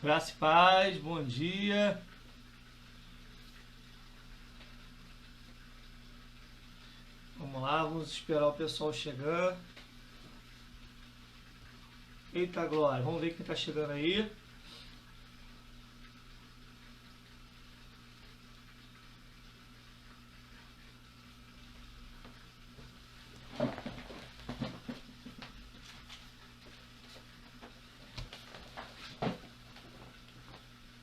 Graça e paz, bom dia. Vamos lá, vamos esperar o pessoal chegar. Eita glória, vamos ver quem está chegando aí.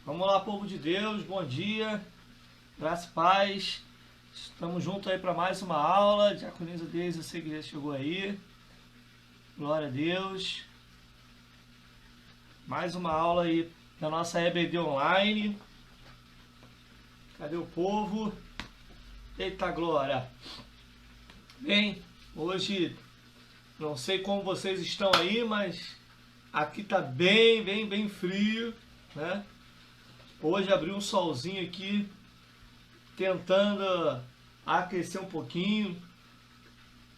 Vamos lá, povo de Deus, bom dia, graça e paz. Estamos juntos aí para mais uma aula. Diaconisa Deise, eu sei que já chegou aí. Glória a Deus. Mais uma aula aí da nossa EBD Online. Cadê o povo? Eita glória. Bem, hoje não sei como vocês estão aí, mas aqui tá bem frio, né? Hoje abriu um solzinho aqui, tentando aquecer um pouquinho.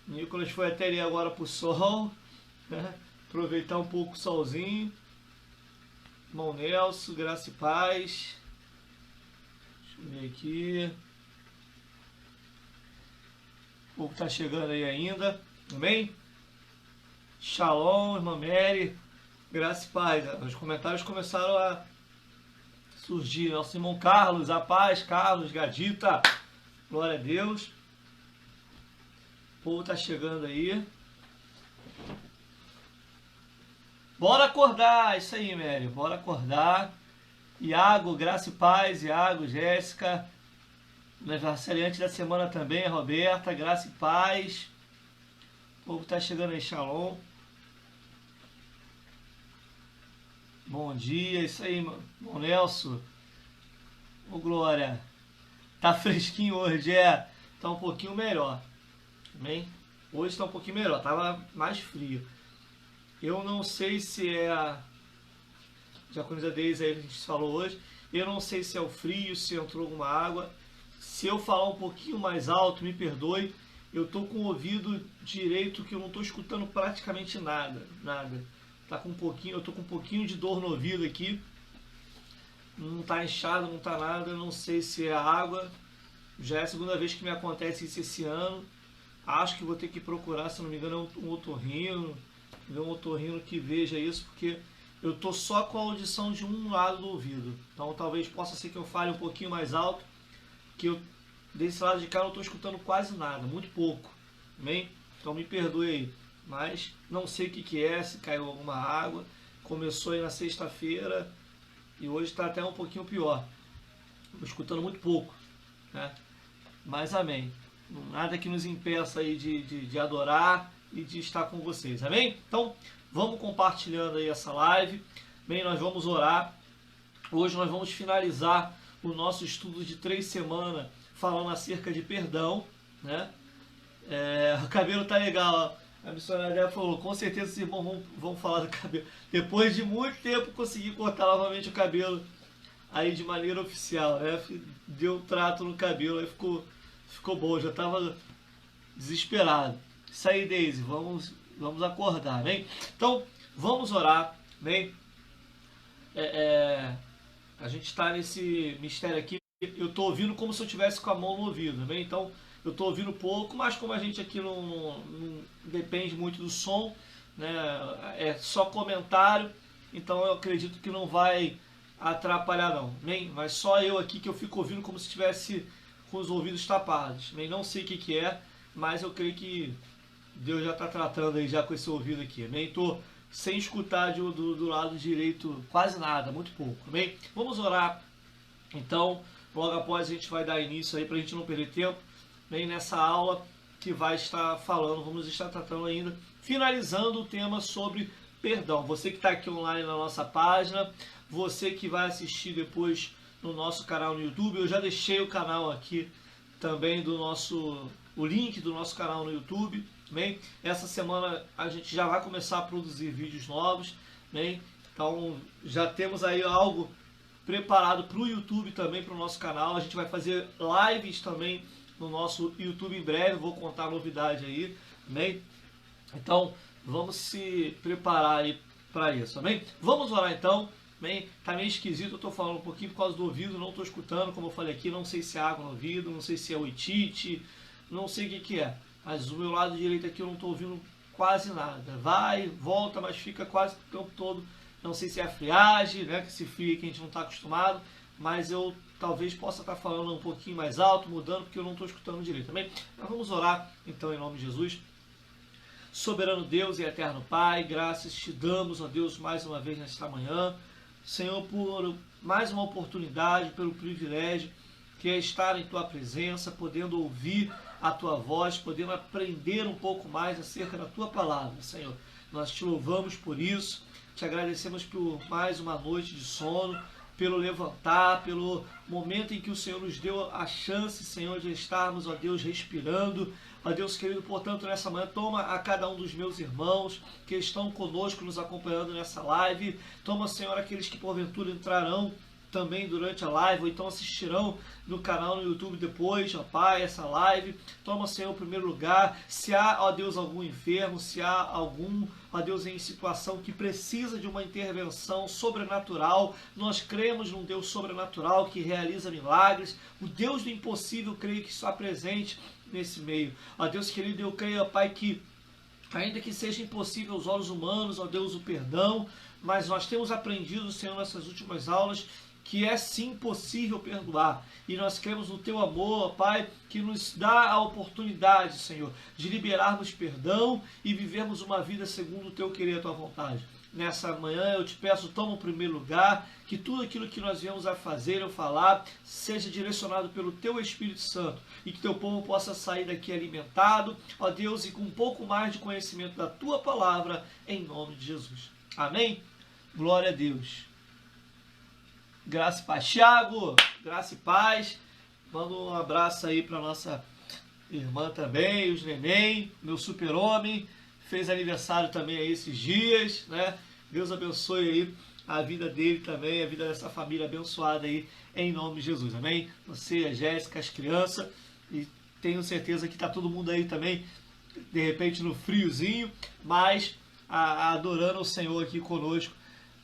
Nicolas foi até ali agora pro sol, né? Aproveitar um pouco o solzinho. Irmão Nelson, graça e paz. Deixa eu ver aqui. O povo tá chegando aí ainda, amém? Shalom, irmã Mary, graça e paz. Os comentários começaram a surgir. Nosso irmão Carlos, a paz, Carlos, Gadita, glória a Deus. O povo tá chegando aí. Bora acordar, isso aí, Mary, bora acordar. Iago, graça e paz, Iago, Jéssica, aniversariante da semana também, Roberta, graça e paz. O povo tá chegando aí, Shalom. Bom dia, isso aí, irmão Nelson. Ô Glória, tá fresquinho hoje, tá um pouquinho melhor, amém? Hoje tá um pouquinho melhor, tava mais frio. Eu não sei se é a Diaconisa Deise aí que a gente falou hoje, eu não sei se é o frio, se entrou alguma água. Se eu falar um pouquinho mais alto, me perdoe, eu tô com o ouvido direito que eu não tô escutando praticamente nada. Tá com um pouquinho, eu tô com um pouquinho de dor no ouvido aqui. Não tá inchado, não tá nada, eu não sei se é a água. Já é a segunda vez que me acontece isso esse ano. Acho que vou ter que procurar, se não me engano, um otorrino, ver um otorrino que veja isso, porque eu tô só com a audição de um lado do ouvido. Então talvez possa ser que eu fale um pouquinho mais alto, que eu desse lado de cá eu não tô escutando quase nada, muito pouco, amém? Então me perdoe aí, mas não sei o que é, se caiu alguma água. Começou aí na sexta-feira e hoje está até um pouquinho pior. Estou escutando muito pouco, né? Mas amém. Nada que nos impeça aí de adorar e de estar com vocês, amém? Então vamos compartilhando aí essa live. Bem, nós vamos orar. Hoje nós vamos finalizar o nosso estudo de 3 semanas falando acerca de perdão, né? O cabelo tá legal, ó. A missionária falou, com certeza os irmãos vão falar do cabelo. Depois de muito tempo consegui cortar novamente o cabelo aí de maneira oficial, né? Deu trato no cabelo, aí ficou bom, já tava desesperado. Isso aí, Deise, vamos acordar, né? Então, vamos orar, né? A gente está nesse mistério aqui, eu estou ouvindo como se eu tivesse com a mão no ouvido, né? Então eu estou ouvindo pouco, mas como a gente aqui não depende muito do som, né? É só comentário, então eu acredito que não vai atrapalhar não, né? Mas só eu aqui que eu fico ouvindo como se estivesse com os ouvidos tapados, né? Não sei o que é, mas eu creio que Deus já está tratando aí já com esse ouvido aqui, né? Estou sem escutar do lado direito quase nada, muito pouco, bem? Vamos orar, então, logo após a gente vai dar início aí para a gente não perder tempo, bem? Nessa aula que vai estar falando, vamos estar tratando ainda, finalizando o tema sobre perdão. Você que está aqui online na nossa página, você que vai assistir depois no nosso canal no YouTube, eu já deixei o canal aqui também o link do nosso canal no YouTube. Bem, essa semana a gente já vai começar a produzir vídeos novos, bem? Então já temos aí algo preparado para o YouTube também, para o nosso canal. A gente vai fazer lives também no nosso YouTube em breve, vou contar a novidade aí, bem? Então vamos se preparar aí para isso, amém? Vamos orar então, Bem, tá meio esquisito, eu tô falando um pouquinho por causa do ouvido, não tô escutando, como eu falei aqui, não sei se é água no ouvido, não sei se é oitite, não sei o que é. Mas o meu lado direito aqui eu não tô ouvindo quase nada. Vai, volta, mas fica quase o tempo todo. Não sei se é a friagem, né, que esse frio que a gente não está acostumado, mas eu talvez possa estar falando um pouquinho mais alto, mudando, porque eu não estou escutando direito também. Mas vamos orar, então, em nome de Jesus. Soberano Deus e eterno Pai, graças te damos, ó Deus, mais uma vez nesta manhã. Senhor, por mais uma oportunidade, pelo privilégio que é estar em Tua presença, podendo ouvir a Tua voz, podendo aprender um pouco mais acerca da Tua palavra, Senhor. Nós te louvamos por isso, te agradecemos por mais uma noite de sono, pelo levantar, pelo momento em que o Senhor nos deu a chance, Senhor, de estarmos, ó Deus, respirando. Ó Deus querido, portanto, nessa manhã, toma a cada um dos meus irmãos que estão conosco, nos acompanhando nessa live. Toma, Senhor, aqueles que porventura entrarão também durante a live, ou então assistirão no canal no YouTube depois, ó Pai, essa live. Toma, Senhor, o primeiro lugar. Se há, ó Deus, algum enfermo, se há algum, ó Deus, em situação que precisa de uma intervenção sobrenatural, nós cremos num Deus sobrenatural que realiza milagres. O Deus do impossível, creio que está presente nesse meio. Ó Deus querido, eu creio, ó Pai, que ainda que seja impossível aos olhos humanos, ó Deus, o perdão, mas nós temos aprendido, Senhor, nessas últimas aulas, que é sim possível perdoar. E nós cremos no Teu amor, ó Pai, que nos dá a oportunidade, Senhor, de liberarmos perdão e vivermos uma vida segundo o Teu querer e a Tua vontade. Nessa manhã eu te peço, toma o primeiro lugar, que tudo aquilo que nós viemos a fazer ou falar seja direcionado pelo Teu Espírito Santo e que Teu povo possa sair daqui alimentado, ó Deus, e com um pouco mais de conhecimento da Tua palavra, em nome de Jesus. Amém? Glória a Deus. Graça e paz. Thiago, graça e paz. Manda um abraço aí para nossa irmã também, os neném, meu super-homem. Fez aniversário também aí esses dias, né? Deus abençoe aí a vida dele também, a vida dessa família abençoada aí, em nome de Jesus, amém? Você, a Jéssica, as crianças, e tenho certeza que tá todo mundo aí também, de repente no friozinho, mas adorando o Senhor aqui conosco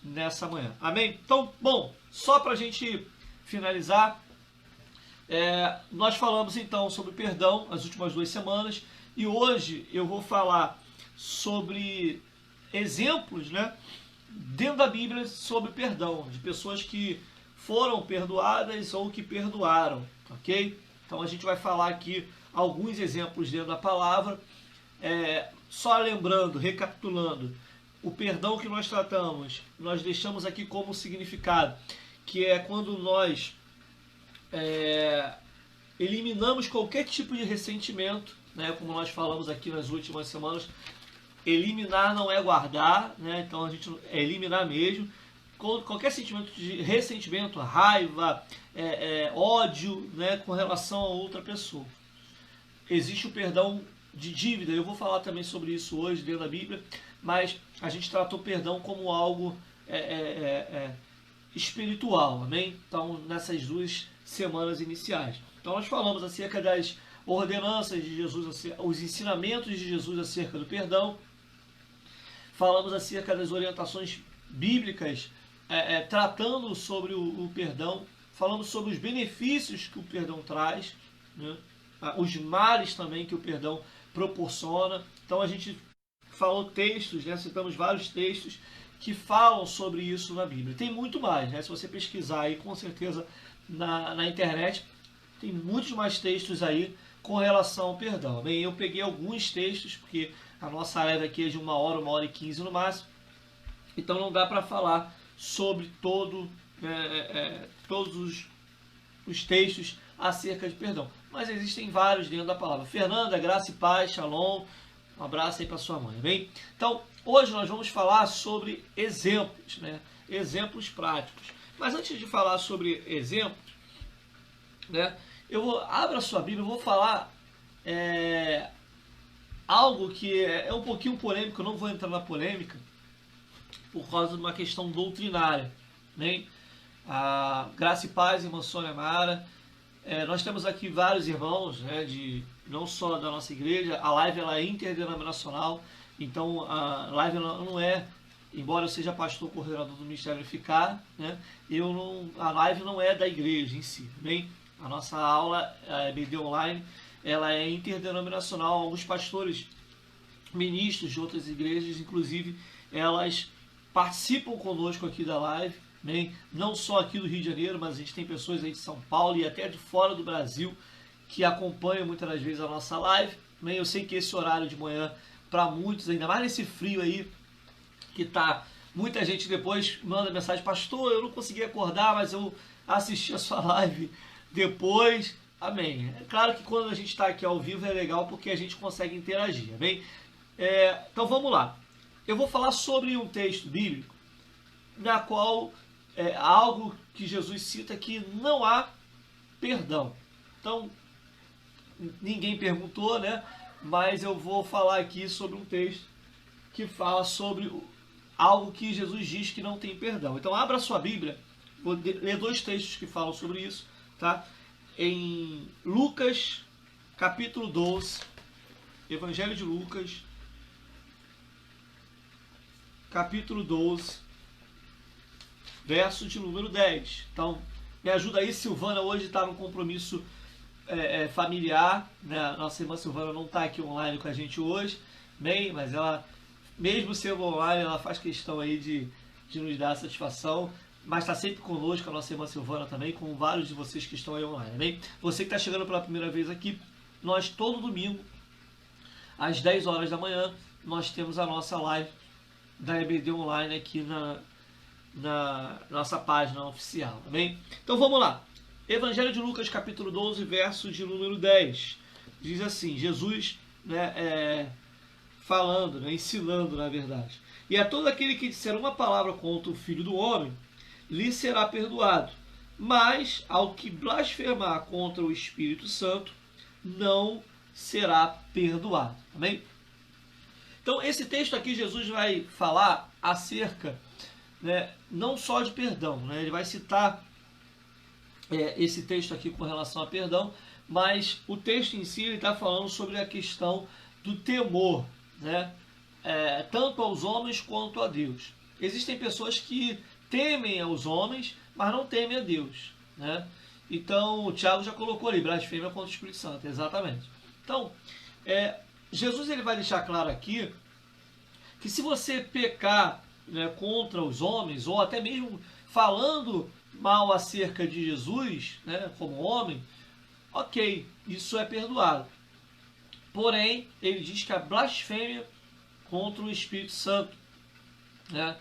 nessa manhã, amém? Então, bom, só pra gente finalizar, nós falamos então sobre perdão as últimas 2 semanas, e hoje eu vou falar sobre exemplos, né, dentro da Bíblia sobre perdão, de pessoas que foram perdoadas ou que perdoaram, ok? Então a gente vai falar aqui alguns exemplos dentro da palavra, só lembrando, recapitulando, o perdão que nós tratamos, nós deixamos aqui como significado, que é quando nós eliminamos qualquer tipo de ressentimento, né, como nós falamos aqui nas últimas semanas. Eliminar não é guardar, né? Então a gente eliminar mesmo. Qualquer sentimento de ressentimento, raiva, ódio, né, com relação a outra pessoa. Existe o perdão de dívida, eu vou falar também sobre isso hoje dentro da Bíblia, mas a gente tratou o perdão como algo espiritual, amém? Então, nessas 2 semanas iniciais. Então nós falamos acerca das ordenanças de Jesus, os ensinamentos de Jesus acerca do perdão. Falamos acerca das orientações bíblicas, tratando sobre o perdão. Falamos sobre os benefícios que o perdão traz, né? Os males também que o perdão proporciona. Então a gente falou textos, né? Citamos vários textos que falam sobre isso na Bíblia. Tem muito mais, né? Se você pesquisar aí, com certeza na internet, tem muitos mais textos aí com relação ao perdão. Bem, eu peguei alguns textos, porque a nossa live aqui é de 1 hora, 1 hora e 15 no máximo, então não dá para falar sobre todos os textos acerca de perdão, mas existem vários dentro da palavra. Fernanda, graça e paz, shalom, um abraço aí para sua mãe, bem? Então, hoje nós vamos falar sobre exemplos, né? Exemplos práticos. Mas antes de falar sobre exemplos, né, abra a sua Bíblia, eu vou falar algo que é um pouquinho polêmico, eu não vou entrar na polêmica, por causa de uma questão doutrinária, né? Graça e paz, irmã Sônia Mara. Nós temos aqui vários irmãos, né, não só da nossa igreja. A live ela é interdenominacional, então a live ela não é embora eu seja pastor coordenador do Ministério Eficaz, né, a live não é da igreja em si, bem? A nossa aula, a EBD Online, ela é interdenominacional. Alguns pastores, ministros de outras igrejas, inclusive, elas participam conosco aqui da live, bem? Não só aqui do Rio de Janeiro, mas a gente tem pessoas aí de São Paulo e até de fora do Brasil que acompanham muitas das vezes a nossa live. Bem, eu sei que esse horário de manhã, para muitos, ainda mais nesse frio aí, que tá, muita gente depois manda mensagem: pastor, eu não consegui acordar, mas eu assisti a sua live depois. Amém. É claro que quando a gente está aqui ao vivo é legal porque a gente consegue interagir, amém? Então vamos lá. Eu vou falar sobre um texto bíblico na qual algo que Jesus cita que não há perdão. Então, ninguém perguntou, né? Mas eu vou falar aqui sobre um texto que fala sobre algo que Jesus diz que não tem perdão. Então abra sua Bíblia, vou ler dois textos que falam sobre isso, tá? Em Lucas, capítulo 12, Evangelho de Lucas, capítulo 12, verso de número 10. Então, me ajuda aí, Silvana hoje está num compromisso familiar, né? Nossa irmã Silvana não está aqui online com a gente hoje, bem, mas ela, mesmo sendo online, ela faz questão aí de nos dar satisfação, mas está sempre conosco, a nossa irmã Silvana também, com vários de vocês que estão aí online, bem? Você que está chegando pela primeira vez aqui, nós todo domingo, às 10 horas da manhã, nós temos a nossa live da EBD Online aqui na nossa página oficial, amém? Então vamos lá. Evangelho de Lucas, capítulo 12, verso de número 10. Diz assim, Jesus, né, falando, né, ensinando, na verdade. E a todo aquele que disser uma palavra contra o Filho do Homem, lhe será perdoado. Mas ao que blasfemar contra o Espírito Santo, não será perdoado. Amém? Então, esse texto aqui, Jesus vai falar acerca, né, não só de perdão, né, ele vai citar esse texto aqui com relação a perdão, mas o texto em si está falando sobre a questão do temor, né, tanto aos homens quanto a Deus. Existem pessoas que temem aos homens, mas não temem a Deus, né? Então, o Tiago já colocou ali, blasfêmia contra o Espírito Santo, exatamente. Então, Jesus ele vai deixar claro aqui que se você pecar, né, contra os homens, ou até mesmo falando mal acerca de Jesus, né, como homem, ok, isso é perdoado. Porém, ele diz que a blasfêmia contra o Espírito Santo, né,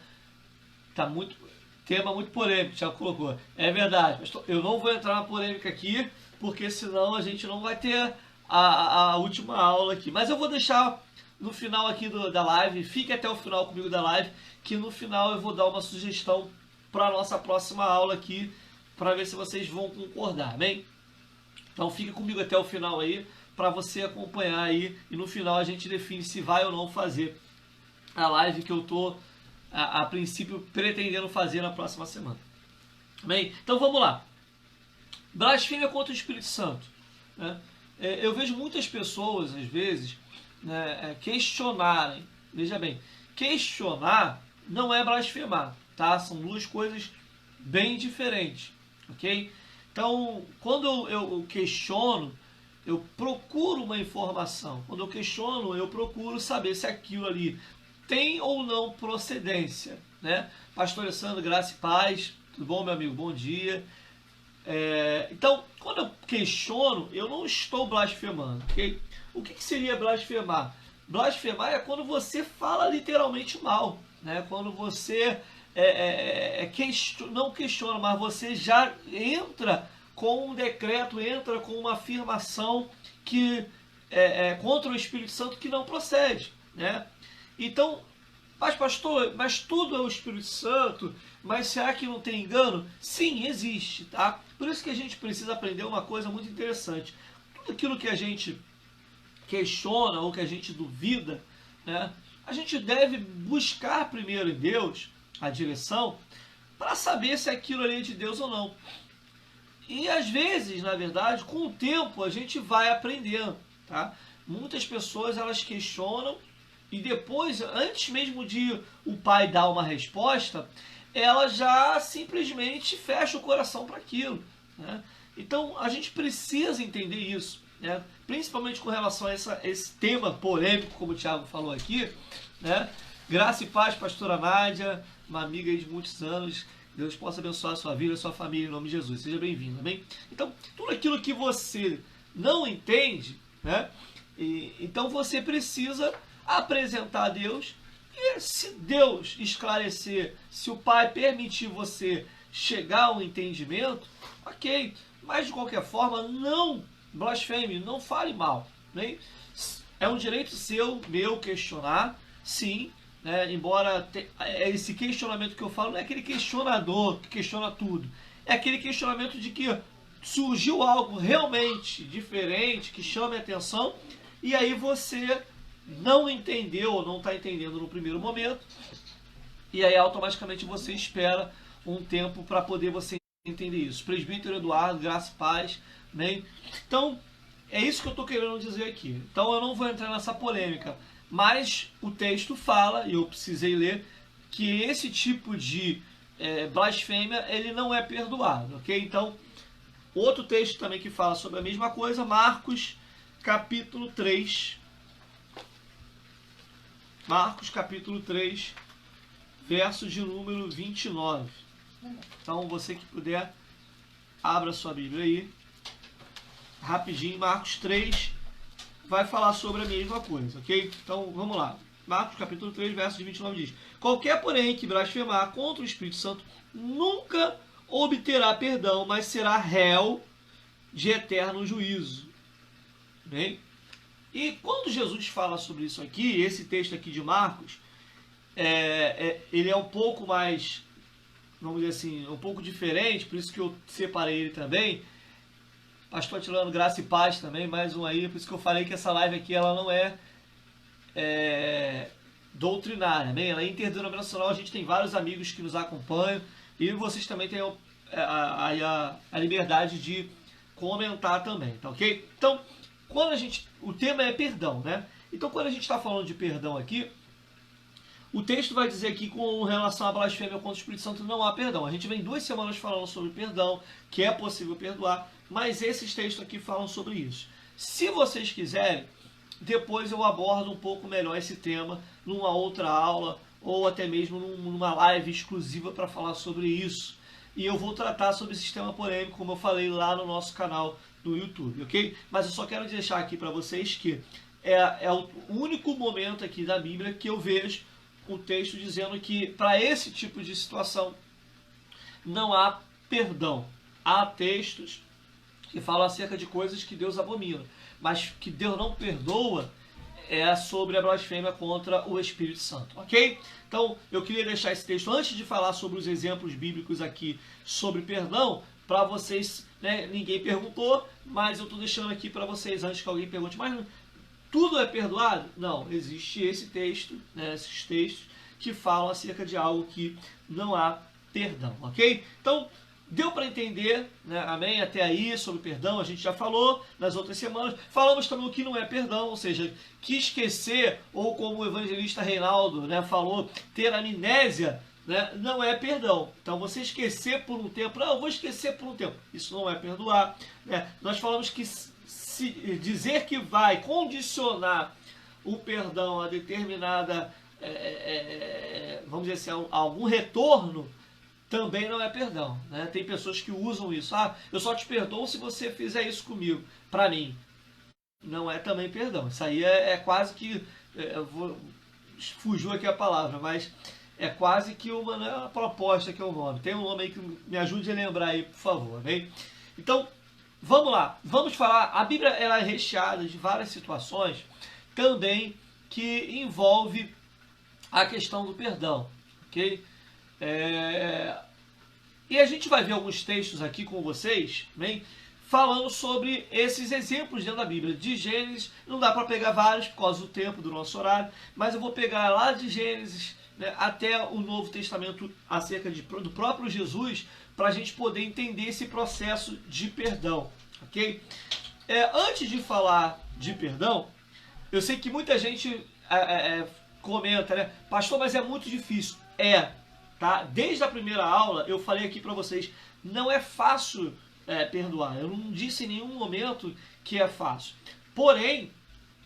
tema muito polêmico, já colocou. É verdade, mas eu não vou entrar na polêmica aqui, porque senão a gente não vai ter a última aula aqui. Mas eu vou deixar no final aqui da live, fique até o final comigo da live, que no final eu vou dar uma sugestão para a nossa próxima aula aqui, para ver se vocês vão concordar, bem? Então fique comigo até o final aí, para você acompanhar aí, e no final a gente define se vai ou não fazer a live que eu estou, a princípio, pretendendo fazer na próxima semana. Bem, então vamos lá. Blasfêmia contra o Espírito Santo, né? Eu vejo muitas pessoas, às vezes, né, questionarem. Veja bem, questionar não é blasfemar, tá? São duas coisas bem diferentes, ok? Então, quando eu questiono, eu procuro uma informação. Quando eu questiono, eu procuro saber se aquilo ali tem ou não procedência, né? Pastor Alessandro, graça e paz. Tudo bom, meu amigo? Bom dia. Então, quando eu questiono, eu não estou blasfemando, ok? O que seria blasfemar? Blasfemar é quando você fala literalmente mal, né? Quando você não questiona, mas você já entra com um decreto, entra com uma afirmação que contra o Espírito Santo que não procede, né? Então, mas pastor, mas tudo é o Espírito Santo, mas será que não tem engano? Sim, existe, tá? Por isso que a gente precisa aprender uma coisa muito interessante. Tudo aquilo que a gente questiona ou que a gente duvida, né, a gente deve buscar primeiro em Deus a direção para saber se aquilo ali é de Deus ou não. E às vezes, na verdade, com o tempo a gente vai aprendendo, tá? Muitas pessoas elas questionam e depois, antes mesmo de o pai dar uma resposta, ela já simplesmente fecha o coração para aquilo, né? Então a gente precisa entender isso, né? Principalmente com relação a esse tema polêmico, como o Thiago falou aqui, né? Graça e paz, pastora Nádia, uma amiga aí de muitos anos. Deus possa abençoar a sua vida, a sua família, em nome de Jesus. Seja bem-vindo, amém? Então, tudo aquilo que você não entende, né? Então você precisa apresentar a Deus, e se Deus esclarecer, se o Pai permitir você chegar ao entendimento, ok. Mas de qualquer forma, não blasfeme, não fale mal, né? É um direito seu, meu, questionar, sim, né? Embora esse questionamento que eu falo não é aquele questionador que questiona tudo, é aquele questionamento de que surgiu algo realmente diferente, que chame a atenção, e aí você não entendeu ou não está entendendo no primeiro momento, e aí automaticamente você espera um tempo para poder você entender isso. Presbítero Eduardo, graça e paz, né? Então, é isso que eu estou querendo dizer aqui. Então eu não vou entrar nessa polêmica, mas o texto fala, e eu precisei ler, que esse tipo de blasfêmia, ele não é perdoado, ok? Então, outro texto também que fala sobre a mesma coisa, Marcos capítulo 3. Marcos capítulo 3, verso de número 29. Então, você que puder, abra sua Bíblia aí. Rapidinho, Marcos 3 vai falar sobre a mesma coisa, ok? Então, vamos lá. Marcos capítulo 3, verso de 29 diz: qualquer, porém, que blasfemar contra o Espírito Santo nunca obterá perdão, mas será réu de eterno juízo. Bem? E quando Jesus fala sobre isso aqui, esse texto aqui de Marcos, ele é um pouco mais, vamos dizer assim, um pouco diferente, por isso que eu separei ele também. Pastor Atilano, graça e paz também, mais um aí, por isso que eu falei que essa live aqui ela não é doutrinária, né? Ela é interdenominacional, a gente tem vários amigos que nos acompanham, e vocês também têm a liberdade de comentar também, tá ok? Então, o tema é perdão, né? Então, quando a gente está falando de perdão aqui, o texto vai dizer que com relação à blasfêmia contra o Espírito Santo não há perdão. A gente vem 2 semanas falando sobre perdão, que é possível perdoar, mas esses textos aqui falam sobre isso. Se vocês quiserem, depois eu abordo um pouco melhor esse tema numa outra aula, ou até mesmo numa live exclusiva para falar sobre isso. E eu vou tratar sobre esse tema polêmico, como eu falei lá no nosso canal do YouTube, ok? Mas eu só quero deixar aqui para vocês que é o único momento aqui da Bíblia que eu vejo o texto dizendo que para esse tipo de situação não há perdão. Há textos que falam acerca de coisas que Deus abomina, mas que Deus não perdoa é sobre a blasfêmia contra o Espírito Santo, ok? Então, eu queria deixar esse texto, antes de falar sobre os exemplos bíblicos aqui sobre perdão, para vocês, né, ninguém perguntou, mas eu estou deixando aqui para vocês, antes que alguém pergunte, mas tudo é perdoado? Não, existe esse texto, né, esses textos que falam acerca de algo que não há perdão, ok? Então, deu para entender, né, amém? Até aí, sobre perdão, a gente já falou nas outras semanas. Falamos também o que não é perdão, ou seja, que esquecer, ou como o evangelista Reinaldo, né, falou, ter amnésia, né, não é perdão. Então, você esquecer por um tempo, não, eu vou esquecer por um tempo, isso não é perdoar, né? Nós falamos que se dizer que vai condicionar o perdão a determinada, vamos dizer assim, a algum retorno, também não é perdão, né? Tem pessoas que usam isso. Ah, eu só te perdoo se você fizer isso comigo. Para mim, não é também perdão. Isso aí é quase que... fugiu aqui a palavra, mas é quase que uma proposta, que é o nome. Tem um nome aí que me ajude a lembrar aí, por favor. Bem? Então, vamos lá. Vamos falar. A Bíblia ela é recheada de várias situações também que envolve a questão do perdão. Ok? E a gente vai ver alguns textos aqui com vocês, bem, falando sobre esses exemplos dentro da Bíblia. De Gênesis, não dá para pegar vários por causa do tempo, do nosso horário, mas eu vou pegar lá de Gênesis, né, até o Novo Testamento acerca do próprio Jesus, para a gente poder entender esse processo de perdão, ok? Antes de falar de perdão, eu sei que muita gente comenta, né? Pastor, mas é muito difícil. É, tá? Desde a primeira aula eu falei aqui para vocês, não é fácil perdoar. Eu não disse em nenhum momento que é fácil. Porém,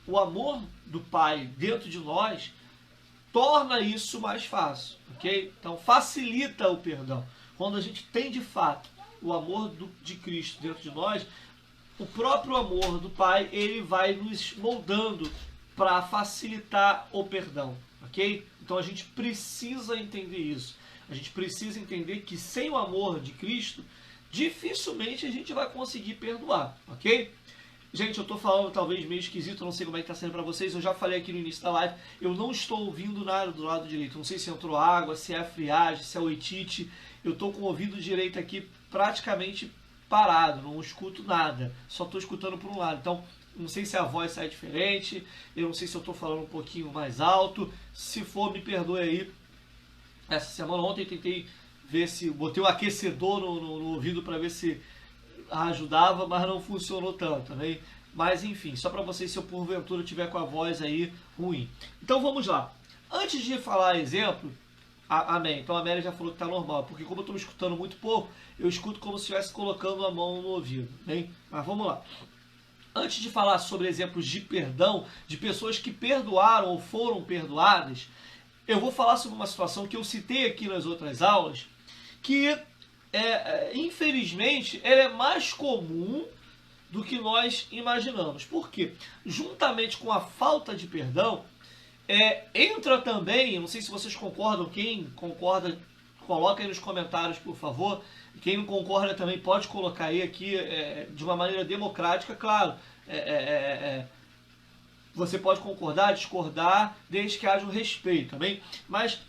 o amor do Pai dentro de nós torna isso mais fácil, ok? Então facilita o perdão. Quando a gente tem de fato o amor de Cristo dentro de nós, o próprio amor do Pai, ele vai nos moldando para facilitar o perdão, ok? Então a gente precisa entender isso. A gente precisa entender que sem o amor de Cristo, dificilmente a gente vai conseguir perdoar, ok? Gente, eu estou falando talvez meio esquisito, não sei como é que está sendo para vocês, eu já falei aqui no início da live, eu não estou ouvindo nada do lado direito, não sei se entrou água, se é a friagem, se é o oitite, eu estou com o ouvido direito aqui praticamente parado, não escuto nada, só estou escutando por um lado, então não sei se a voz sai diferente, eu não sei se eu estou falando um pouquinho mais alto, se for me perdoe aí. Essa semana ontem eu tentei ver se, botei o aquecedor no ouvido para ver se ajudava, mas não funcionou tanto, né? Mas enfim, só para vocês, se eu porventura tiver com a voz aí ruim. Então vamos lá. Antes de falar exemplo, amém. Então a Mary já falou que está normal, porque como eu estou me escutando muito pouco, eu escuto como se estivesse colocando a mão no ouvido, né? Mas vamos lá. Antes de falar sobre exemplos de perdão, de pessoas que perdoaram ou foram perdoadas, eu vou falar sobre uma situação que eu citei aqui nas outras aulas, que infelizmente ela é mais comum do que nós imaginamos. Por quê? Juntamente com a falta de perdão, entra também, não sei se vocês concordam, quem concorda, coloca aí nos comentários, por favor. Quem não concorda também pode colocar aí aqui de uma maneira democrática, claro. Você pode concordar, discordar, desde que haja um respeito, também. Mas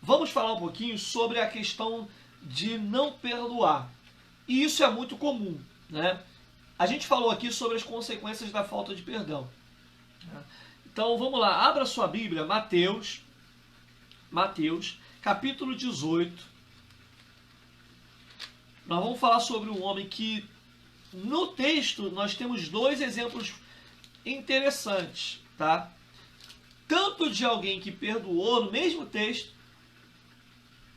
vamos falar um pouquinho sobre a questão de não perdoar. E isso é muito comum, né? A gente falou aqui sobre as consequências da falta de perdão. Então vamos lá, abra sua Bíblia, Mateus, capítulo 18. Nós vamos falar sobre um homem que, no texto, nós temos dois exemplos interessantes, tá? Tanto de alguém que perdoou no mesmo texto,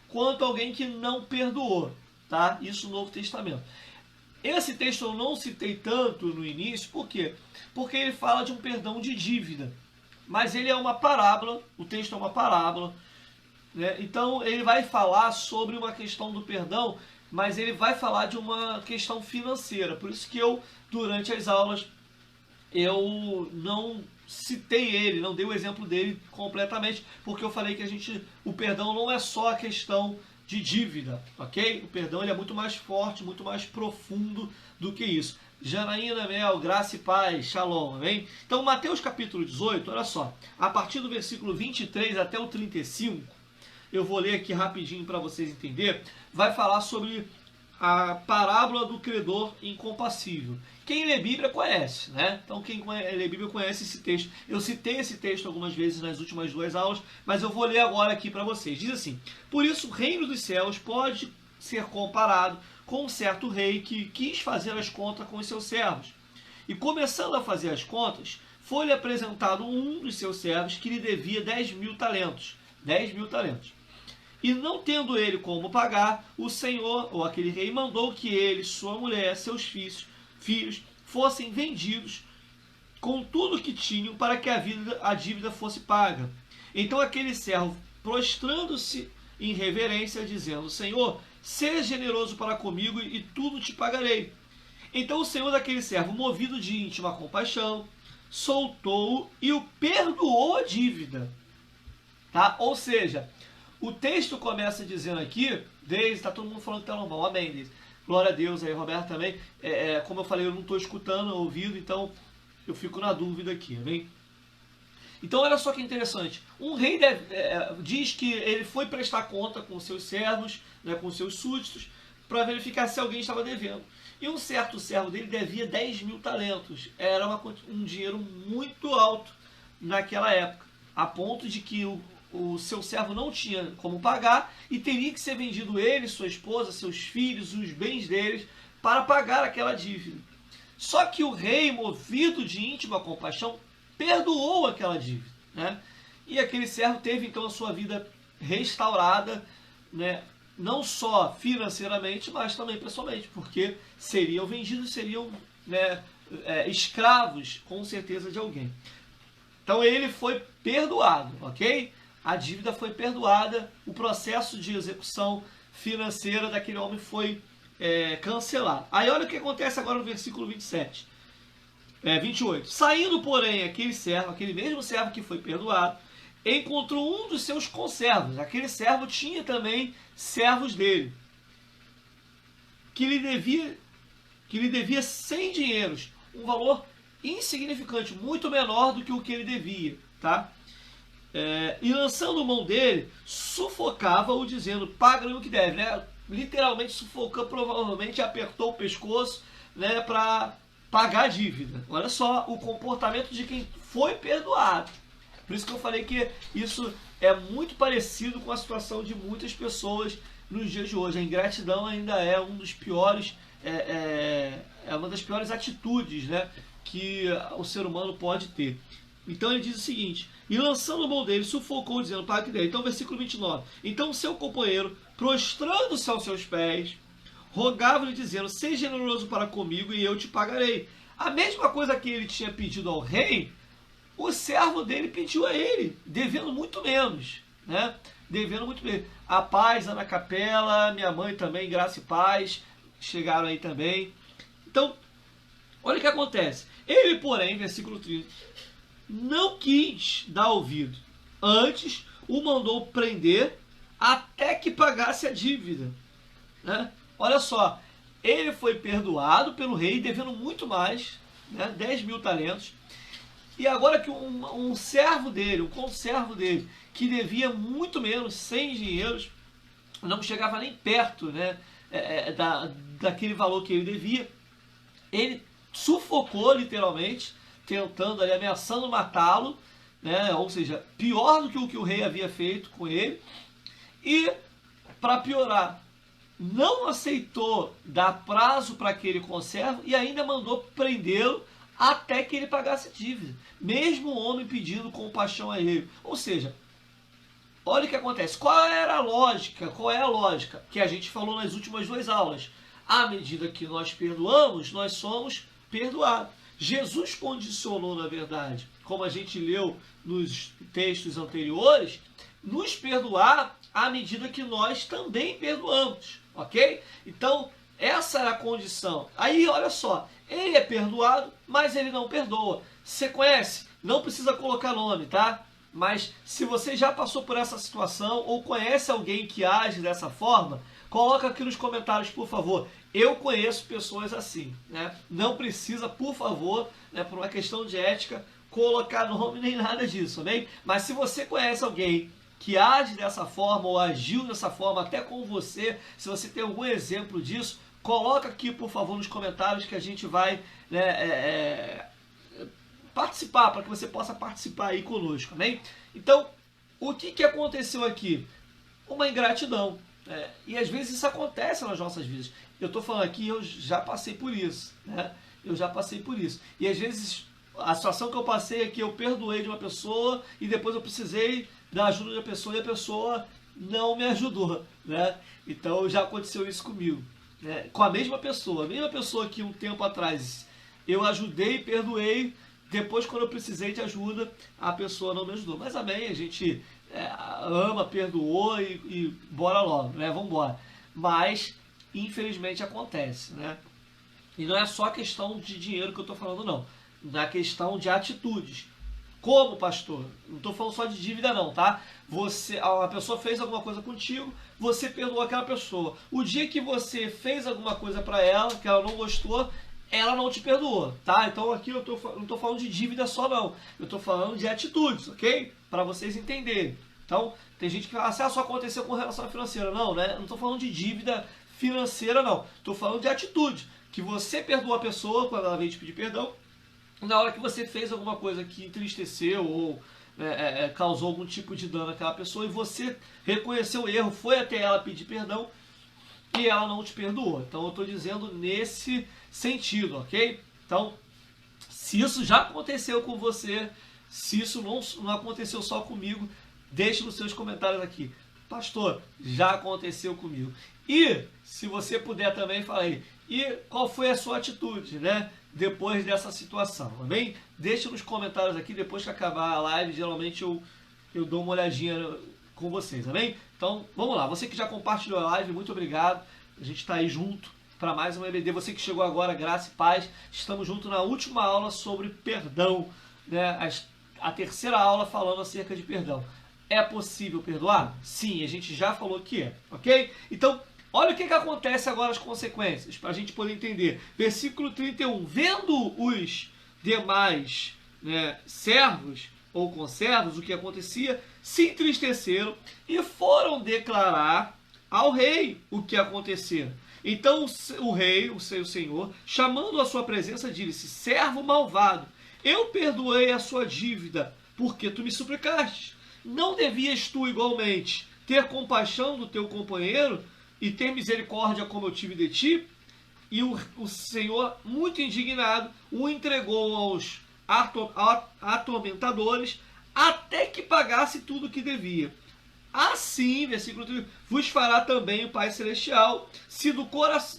quanto alguém que não perdoou, tá? Isso no Novo Testamento. Esse texto eu não citei tanto no início, por quê? Porque ele fala de um perdão de dívida, mas ele é uma parábola, o texto é uma parábola, né? Então ele vai falar sobre uma questão do perdão, mas ele vai falar de uma questão financeira, por isso que eu, durante as aulas, eu não citei ele, não dei o exemplo dele completamente, porque eu falei que o perdão não é só a questão de dívida, ok? O perdão ele é muito mais forte, muito mais profundo do que isso. Janaína, Mel, graça e paz, shalom, amém? Então, Mateus capítulo 18, olha só, a partir do versículo 23 até o 35, eu vou ler aqui rapidinho para vocês entenderem, vai falar sobre a parábola do credor incompassível. Quem lê Bíblia conhece, né? Então quem lê Bíblia conhece esse texto. Eu citei esse texto algumas vezes nas últimas duas aulas, mas eu vou ler agora aqui para vocês. Diz assim: por isso o reino dos céus pode ser comparado com um certo rei que quis fazer as contas com os seus servos. E começando a fazer as contas, foi-lhe apresentado um dos seus servos que lhe devia 10.000 talentos. 10.000 talentos. E não tendo ele como pagar, o senhor, ou aquele rei, mandou que ele, sua mulher, seus filhos fossem vendidos com tudo que tinham para que a dívida fosse paga. Então aquele servo, prostrando-se em reverência, dizendo: Senhor, seja generoso para comigo e tudo te pagarei. Então o senhor daquele servo, movido de íntima compaixão, soltou-o e o perdoou a dívida. Tá? Ou seja, o texto começa dizendo aqui, está todo mundo falando que está normal, amém, Deise. Glória a Deus, aí Roberto também. Como eu falei, eu não estou escutando, ouvindo, então eu fico na dúvida aqui, amém? Então olha só que interessante, um rei diz que ele foi prestar conta com seus servos, né, com seus súditos, para verificar se alguém estava devendo. E um certo servo dele devia 10.000 talentos, era um dinheiro muito alto naquela época, a ponto de que o seu servo não tinha como pagar e teria que ser vendido ele, sua esposa, seus filhos, os bens deles, para pagar aquela dívida. Só que o rei, movido de íntima compaixão, perdoou aquela dívida, né? e aquele servo teve então a sua vida restaurada, né? Não só financeiramente, mas também pessoalmente, porque seriam vendidos, seriam, né, escravos, com certeza, de alguém. Então ele foi perdoado, ok? A dívida foi perdoada, o processo de execução financeira daquele homem foi cancelado. Aí olha o que acontece agora no versículo 28. Saindo, porém, aquele mesmo servo que foi perdoado, encontrou um dos seus conservos. Aquele servo tinha também servos dele, que lhe devia 100 dinheiros, um valor insignificante, muito menor do que o que ele devia, tá? E lançando mão dele, sufocava-o, dizendo: paga-lhe o que deve, né? Literalmente sufocou, provavelmente apertou o pescoço, né, para pagar a dívida. Olha só o comportamento de quem foi perdoado. Por isso que eu falei que isso é muito parecido com a situação de muitas pessoas nos dias de hoje. A ingratidão ainda é um dos piores, uma das piores atitudes, né, que o ser humano pode ter. Então ele diz o seguinte: e lançando a mão dele, sufocou, dizendo: paga que deve. Então versículo 29. Então seu companheiro, prostrando-se aos seus pés, rogava-lhe, dizendo: seja generoso para comigo e eu te pagarei. A mesma coisa que ele tinha pedido ao rei, o servo dele pediu a ele, devendo muito menos, né? Devendo muito menos. A paz, Ana Capela, minha mãe também, graça e paz, chegaram aí também. Então, olha o que acontece. Ele, porém, versículo 30, não quis dar ouvido. Antes, o mandou prender até que pagasse a dívida, né? Olha só, ele foi perdoado pelo rei, devendo muito mais, né? 10 mil talentos. E agora que um servo dele, um conservo dele, que devia muito menos, 100 dinheiros, não chegava nem perto, né, daquele valor que ele devia, ele sufocou literalmente, tentando ali, ameaçando matá-lo, né, ou seja, pior do que o que o rei havia feito com ele. E, para piorar, não aceitou dar prazo para aquele conservo e ainda mandou prendê-lo até que ele pagasse a dívida, mesmo o homem pedindo compaixão a ele. Ou seja, olha o que acontece. Qual era a lógica? Qual é a lógica que a gente falou nas últimas 2 aulas? À medida que nós perdoamos, nós somos perdoados. Jesus condicionou, na verdade, como a gente leu nos textos anteriores, nos perdoar à medida que nós também perdoamos, ok? Então, essa era a condição. Aí, olha só, ele é perdoado, mas ele não perdoa. Você conhece? Não precisa colocar nome, tá? Mas se você já passou por essa situação ou conhece alguém que age dessa forma, coloca aqui nos comentários, por favor. Eu conheço pessoas assim, né? Não precisa, por favor, né, por uma questão de ética, colocar nome nem nada disso, bem? Mas se você conhece alguém que age dessa forma ou agiu dessa forma até com você, se você tem algum exemplo disso, coloca aqui, por favor, nos comentários que a gente vai, né, participar, para que você possa participar aí conosco, né? Então, o que aconteceu aqui? Uma ingratidão. E às vezes isso acontece nas nossas vidas. Eu estou falando aqui, eu já passei por isso, né? Eu já passei por isso. E às vezes a situação que eu passei é que eu perdoei de uma pessoa e depois eu precisei da ajuda da pessoa e a pessoa não me ajudou, né? Então já aconteceu isso comigo, né? Com a mesma pessoa que um tempo atrás eu ajudei e perdoei, depois quando eu precisei de ajuda a pessoa não me ajudou. Mas amém, a gente ama, perdoou e bora logo, né? Vamos embora. Mas infelizmente acontece, né? E não é só questão de dinheiro que eu estou falando, não. É questão de atitudes. Como, pastor? Não estou falando só de dívida, não, tá? A pessoa fez alguma coisa contigo, você perdoou aquela pessoa. O dia que você fez alguma coisa para ela, que ela não gostou, ela não te perdoou, tá? Então aqui eu não estou falando de dívida só, não. Eu estou falando de atitudes, ok? Para vocês entenderem. Então, tem gente que fala assim, só aconteceu com relação financeira. Não, né? Não estou falando de dívida financeira, não. Estou falando de atitude. Que você perdoa a pessoa quando ela vem te pedir perdão, na hora que você fez alguma coisa que entristeceu ou causou algum tipo de dano àquela pessoa e você reconheceu o erro, foi até ela pedir perdão e ela não te perdoou. Então eu estou dizendo nesse sentido, ok? Então, se isso já aconteceu com você, Se isso não aconteceu só comigo, deixe nos seus comentários aqui. Pastor, já aconteceu comigo. E, se você puder também, fala aí. E qual foi a sua atitude, né? Depois dessa situação, amém? Deixe nos comentários aqui, depois que acabar a live, geralmente eu dou uma olhadinha com vocês, amém? Então, vamos lá. Você que já compartilhou a live, muito obrigado. A gente está aí junto para mais um EBD. Você que chegou agora, graça e paz. Estamos juntos na última aula sobre perdão, né? A terceira aula falando acerca de perdão. É possível perdoar? Sim, a gente já falou que é, ok? Então, olha o que acontece agora, as consequências, para a gente poder entender. Versículo 31. Vendo os demais, né, servos ou conservos, o que acontecia, se entristeceram e foram declarar ao rei o que acontecera. Então o rei, o seu senhor, chamando a sua presença, disse: servo malvado, eu perdoei a sua dívida, porque tu me suplicaste. Não devias tu igualmente ter compaixão do teu companheiro e ter misericórdia como eu tive de ti? E o Senhor, muito indignado, o entregou aos atormentadores até que pagasse tudo o que devia. Assim, versículo 3, vos fará também o Pai Celestial, se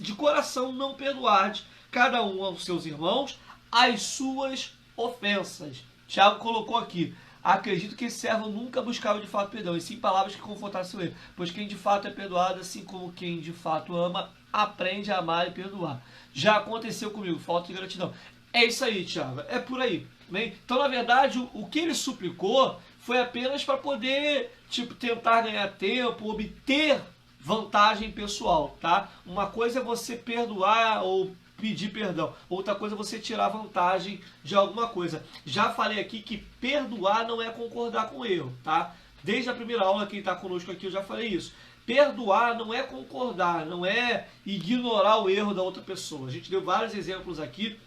de coração não perdoardes cada um aos seus irmãos as suas ofensas. Tiago colocou aqui: acredito que esse servo nunca buscava de fato perdão, e sim palavras que confortassem ele, pois quem de fato é perdoado, assim como quem de fato ama, aprende a amar e perdoar. Já aconteceu comigo, falta de gratidão. É isso aí, Tiago, é por aí. Bem? Então, na verdade, o que ele suplicou foi apenas para poder, tentar ganhar tempo, obter vantagem pessoal, tá? Uma coisa é você perdoar ou pedir perdão, outra coisa é você tirar vantagem de alguma coisa. Já falei aqui que perdoar não é concordar com o erro, tá? Desde a primeira aula, quem está conosco aqui, eu já falei isso. Perdoar não é concordar, não é ignorar o erro da outra pessoa. A gente deu vários exemplos aqui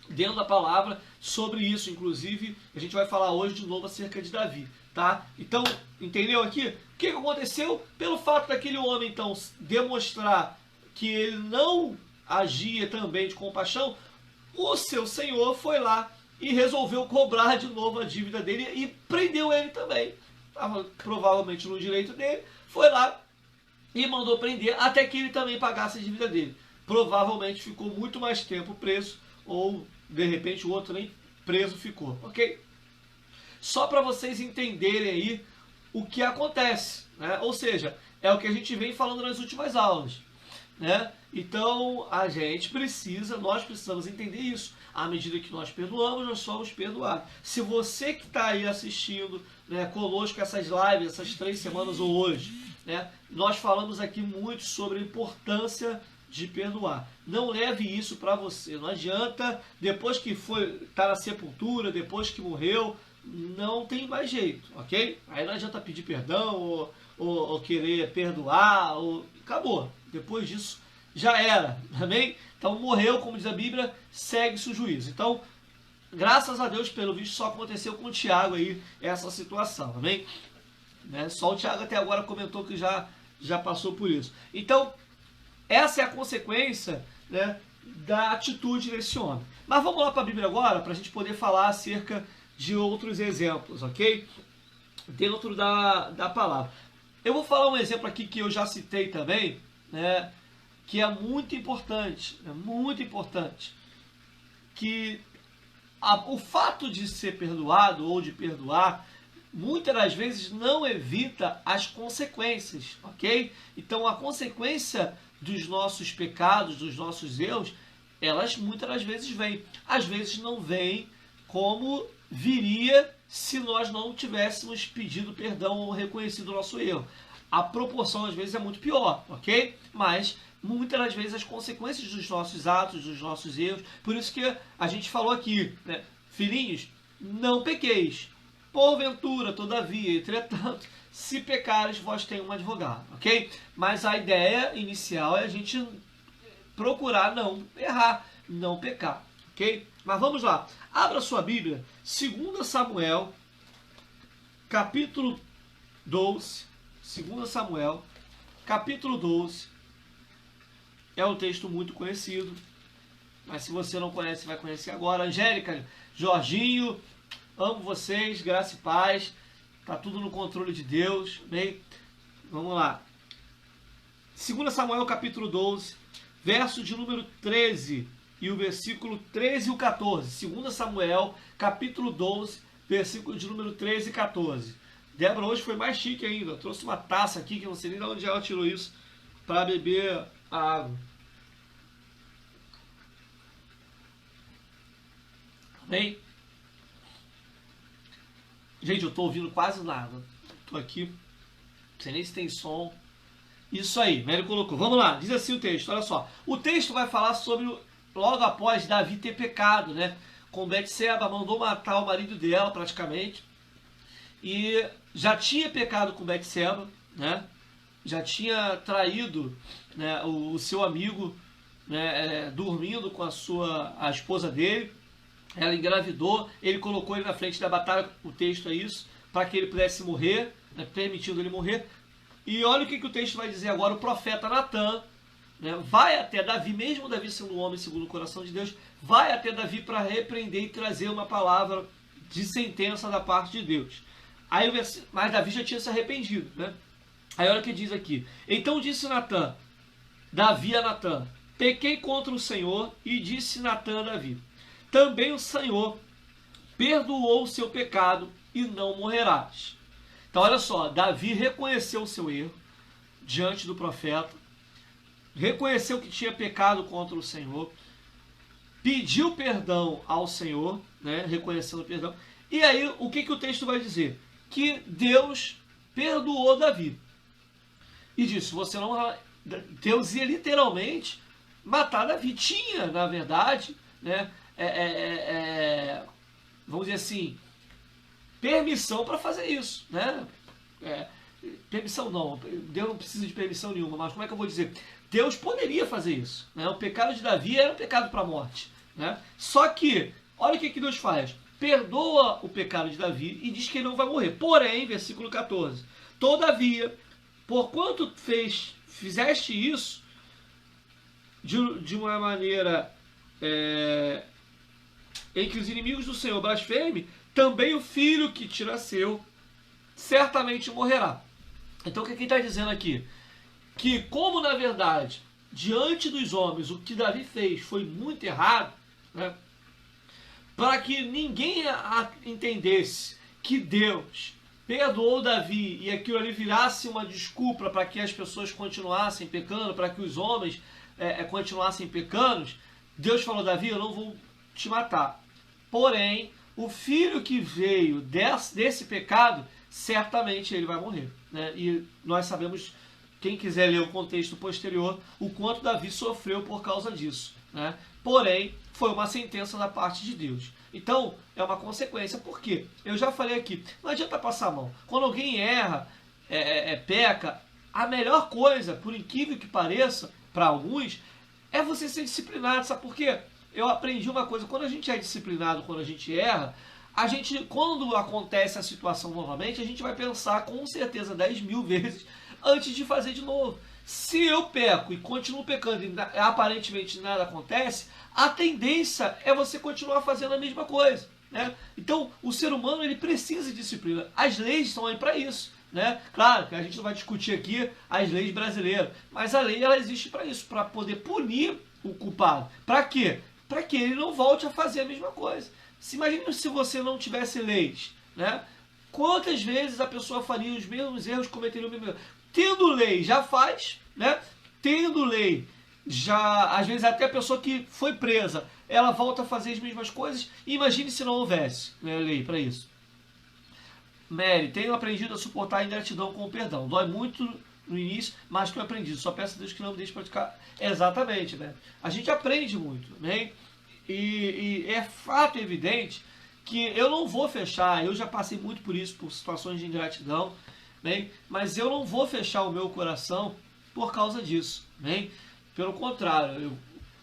dentro da palavra sobre isso, inclusive a gente vai falar hoje de novo acerca de Davi, tá? Então, entendeu aqui? O que aconteceu? Pelo fato daquele homem, então, demonstrar que ele não agia também de compaixão, o seu senhor foi lá e resolveu cobrar de novo a dívida dele e prendeu ele também. Estava provavelmente no direito dele, foi lá e mandou prender até que ele também pagasse a dívida dele. Provavelmente ficou muito mais tempo preso, ou de repente o outro nem preso ficou, ok? Só para vocês entenderem aí o que acontece, né? Ou seja, é o que a gente vem falando nas últimas aulas, né? Então nós precisamos entender isso. À medida que nós perdoamos, nós somos perdoados. Se você que está aí assistindo, né, conosco essas lives, essas 3 semanas ou hoje, né, nós falamos aqui muito sobre a importância de perdoar. Não leve isso para você. Não adianta, depois que tá na sepultura, depois que morreu, não tem mais jeito, ok? Aí não adianta pedir perdão ou querer perdoar, acabou. Depois disso já era, amém? Então morreu, como diz a Bíblia, segue-se o juízo. Então, graças a Deus, pelo visto, só aconteceu com o Tiago aí essa situação, amém? Né? Só o Tiago até agora comentou que já passou por isso. Então, essa é a consequência, né, da atitude desse homem. Mas vamos lá para a Bíblia agora, para a gente poder falar acerca de outros exemplos, ok? Dentro da palavra. Eu vou falar um exemplo aqui que eu já citei também, né, que é muito importante, que o fato de ser perdoado ou de perdoar, muitas das vezes não evita as consequências, ok? Então a consequência dos nossos pecados, dos nossos erros, elas muitas das vezes vêm. Às vezes não vêm como viria se nós não tivéssemos pedido perdão ou reconhecido o nosso erro. A proporção às vezes é muito pior, ok? Mas muitas das vezes as consequências dos nossos atos, dos nossos erros, por isso que a gente falou aqui, né? Filhinhos, não pequeis. Porventura, todavia, entretanto, se pecares, vós tem um advogado, ok? Mas a ideia inicial é a gente procurar não errar, não pecar, ok? Mas vamos lá, abra sua Bíblia, 2 Samuel, capítulo 12, 2 Samuel, capítulo 12, é um texto muito conhecido, mas se você não conhece, vai conhecer agora. Angélica, Jorginho, Amo vocês, graça e paz. Tá tudo no controle de Deus. Amém? Vamos lá. 2 Samuel capítulo 12, verso de número 13 e o versículo 13 e o 14. 2 Samuel capítulo 12, versículo de número 13 e 14. Débora hoje foi mais chique ainda. Eu trouxe uma taça aqui que eu não sei nem de onde ela tirou isso para beber a água. Amém? Gente, eu tô ouvindo quase nada. Tô aqui. Não sei nem se tem som. Isso aí, Mary colocou. Vamos lá, diz assim o texto, olha só. O texto vai falar sobre, logo após Davi ter pecado, né? Com Betseba, mandou matar o marido dela praticamente. E já tinha pecado com Betseba, né? Já tinha traído, né, o seu amigo, né, dormindo com a esposa dele. Ela engravidou, ele colocou ele na frente da batalha, o texto é isso, para que ele pudesse morrer, né, permitindo ele morrer. E olha o que o texto vai dizer agora. O profeta Natan, né, vai até Davi, mesmo Davi sendo um homem segundo o coração de Deus, vai até Davi para repreender e trazer uma palavra de sentença da parte de Deus. Aí, mas Davi já tinha se arrependido, né? Aí olha o que diz aqui. Então disse Davi a Natan, pequei contra o Senhor, e disse Natan a Davi, também o Senhor perdoou o seu pecado e não morrerás. Então olha só, Davi reconheceu o seu erro diante do profeta, reconheceu que tinha pecado contra o Senhor, pediu perdão ao Senhor, né, reconhecendo o perdão, e aí o que o texto vai dizer? Que Deus perdoou Davi. E disse, você não... Deus ia literalmente matar Davi. Tinha, na verdade, né, vamos dizer assim, permissão para fazer isso, né? Permissão não, Deus não precisa de permissão nenhuma, mas como é que eu vou dizer? Deus poderia fazer isso, né? O pecado de Davi era um pecado para a morte, né? Só que, olha o que Deus faz, perdoa o pecado de Davi e diz que ele não vai morrer. Porém, versículo 14, todavia, porquanto fizeste isso de uma maneira em que os inimigos do Senhor blasfemem, também o filho que te nasceu certamente morrerá. Então o que ele está dizendo aqui? Que como na verdade, diante dos homens, o que Davi fez foi muito errado, né? Para que ninguém entendesse que Deus perdoou Davi e aquilo ali virasse uma desculpa para que as pessoas continuassem pecando, para que os homens continuassem pecando, Deus falou, Davi, eu não vou te matar. Porém, o filho que veio desse pecado, certamente ele vai morrer, né? E nós sabemos, quem quiser ler o contexto posterior, o quanto Davi sofreu por causa disso, né? Porém, foi uma sentença da parte de Deus. Então, é uma consequência. Por quê? Eu já falei aqui, não adianta passar a mão. Quando alguém erra, peca, a melhor coisa, por incrível que pareça, para alguns, é você ser disciplinado. Sabe por quê? Eu aprendi uma coisa, quando a gente é disciplinado, quando a gente erra, quando acontece a situação novamente, a gente vai pensar com certeza 10.000 vezes antes de fazer de novo. Se eu peco e continuo pecando e aparentemente nada acontece, a tendência é você continuar fazendo a mesma coisa, né? Então, o ser humano ele precisa de disciplina. As leis estão aí para isso, né? Claro que a gente não vai discutir aqui as leis brasileiras, mas a lei ela existe para isso, para poder punir o culpado. Para quê? Para que ele não volte a fazer a mesma coisa. Imagine se você não tivesse leis, né? Quantas vezes a pessoa faria os mesmos erros, cometeria o mesmo erro? Tendo lei, já faz, né? Tendo lei, já, às vezes até a pessoa que foi presa, ela volta a fazer as mesmas coisas. Imagine se não houvesse, né, lei para isso. Mary, tenho aprendido a suportar a ingratidão com o perdão. Dói muito no início, mas tenho aprendido. Só peço a Deus que não me deixe praticar. Exatamente, né? A gente aprende muito, né? E é fato evidente que eu não vou fechar, eu já passei muito por isso, por situações de ingratidão, né? Mas eu não vou fechar o meu coração por causa disso, né? Pelo contrário,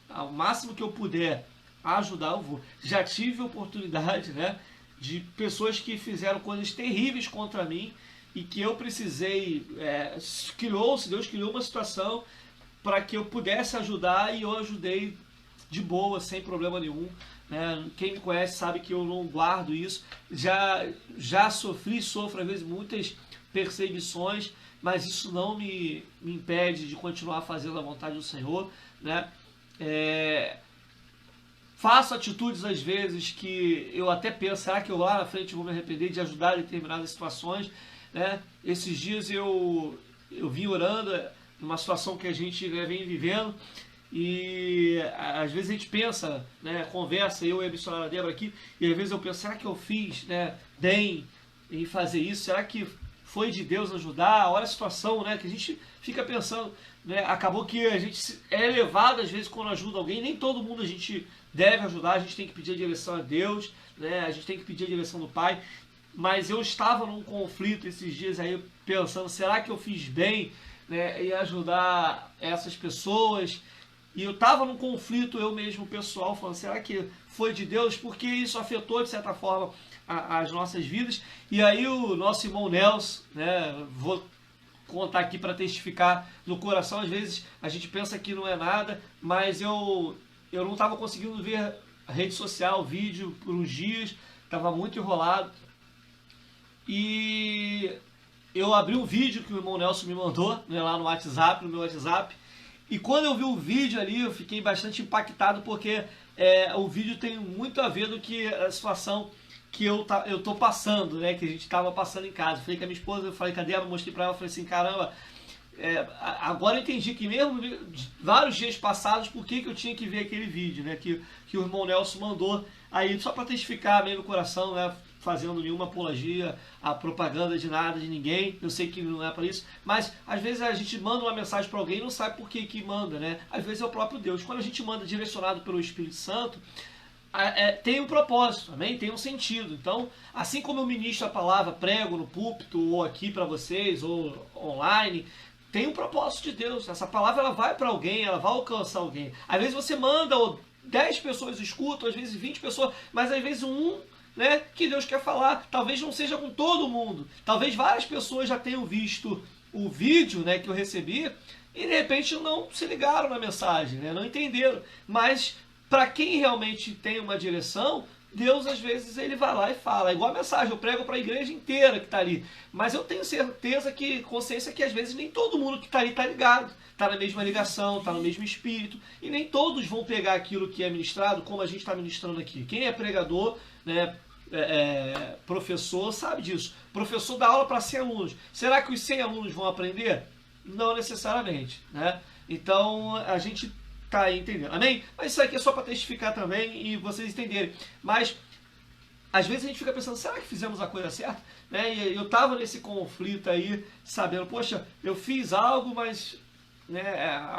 ao máximo que eu puder ajudar, eu vou. Já tive oportunidade, né, de pessoas que fizeram coisas terríveis contra mim e que eu precisei, Deus criou uma situação para que eu pudesse ajudar e eu ajudei de boa, sem problema nenhum, né? Quem me conhece sabe que eu não guardo isso. Já sofro às vezes muitas perseguições, mas isso não me impede de continuar fazendo a vontade do Senhor, né? Faço atitudes às vezes que eu até penso, será que eu lá na frente vou me arrepender de ajudar em determinadas situações, né? Esses dias eu vim orando numa situação que a gente vem vivendo, e às vezes a gente pensa, né, conversa, eu e a missionária Débora aqui, e às vezes eu penso, será que eu fiz, né, bem em fazer isso? Será que foi de Deus ajudar? Olha a situação, né, que a gente fica pensando, né? Acabou que a gente é levado às vezes quando ajuda alguém, nem todo mundo a gente deve ajudar, a gente tem que pedir a direção a Deus, né, a gente tem que pedir a direção do Pai, mas eu estava num conflito esses dias aí pensando, será que eu fiz bem, né, em ajudar essas pessoas? E eu estava num conflito eu mesmo pessoal, falando, será que foi de Deus? Porque isso afetou de certa forma as nossas vidas. E aí o nosso irmão Nelson, né, vou contar aqui para testificar no coração, às vezes a gente pensa que não é nada, mas eu não estava conseguindo ver a rede social, vídeo por uns dias, estava muito enrolado. E eu abri um vídeo que o irmão Nelson me mandou, né, lá no WhatsApp, no meu WhatsApp, e quando eu vi o vídeo ali, eu fiquei bastante impactado, porque o vídeo tem muito a ver do que a situação que eu tô passando, né, que a gente estava passando em casa. Eu falei com a minha esposa, eu falei com a Débora, mostrei para ela, eu falei assim, caramba, agora eu entendi que mesmo vários dias passados, por que eu tinha que ver aquele vídeo, né, que o irmão Nelson mandou, aí só para testificar meio no coração, né, fazendo nenhuma apologia à propaganda de nada, de ninguém, eu sei que não é para isso, mas às vezes a gente manda uma mensagem para alguém e não sabe por que manda, né, às vezes é o próprio Deus. Quando a gente manda direcionado pelo Espírito Santo, tem um propósito, também tem um sentido. Então, assim como eu ministro a palavra, prego no púlpito, ou aqui para vocês, ou online, tem um propósito de Deus. Essa palavra ela vai para alguém, ela vai alcançar alguém. Às vezes você manda, ou 10 pessoas escutam, às vezes 20 pessoas, mas às vezes né, que Deus quer falar. Talvez não seja com todo mundo. Talvez várias pessoas já tenham visto o vídeo, né, que eu recebi e de repente não se ligaram na mensagem, né, não entenderam. Mas para quem realmente tem uma direção, Deus às vezes ele vai lá e fala. É igual a mensagem, eu prego para a igreja inteira que está ali. Mas eu tenho certeza consciência que às vezes nem todo mundo que está ali está ligado. Está na mesma ligação, está no mesmo espírito. E nem todos vão pegar aquilo que é ministrado como a gente está ministrando aqui. Quem é pregador, né, professor, sabe disso. Professor dá aula para 100 alunos. Será que os 100 alunos vão aprender? Não necessariamente, né? Então a gente tá aí entendendo, amém? Mas isso aqui é só para testificar também e vocês entenderem. Mas às vezes a gente fica pensando, será que fizemos a coisa certa? Né? E eu tava nesse conflito aí, sabendo, poxa, eu fiz algo, mas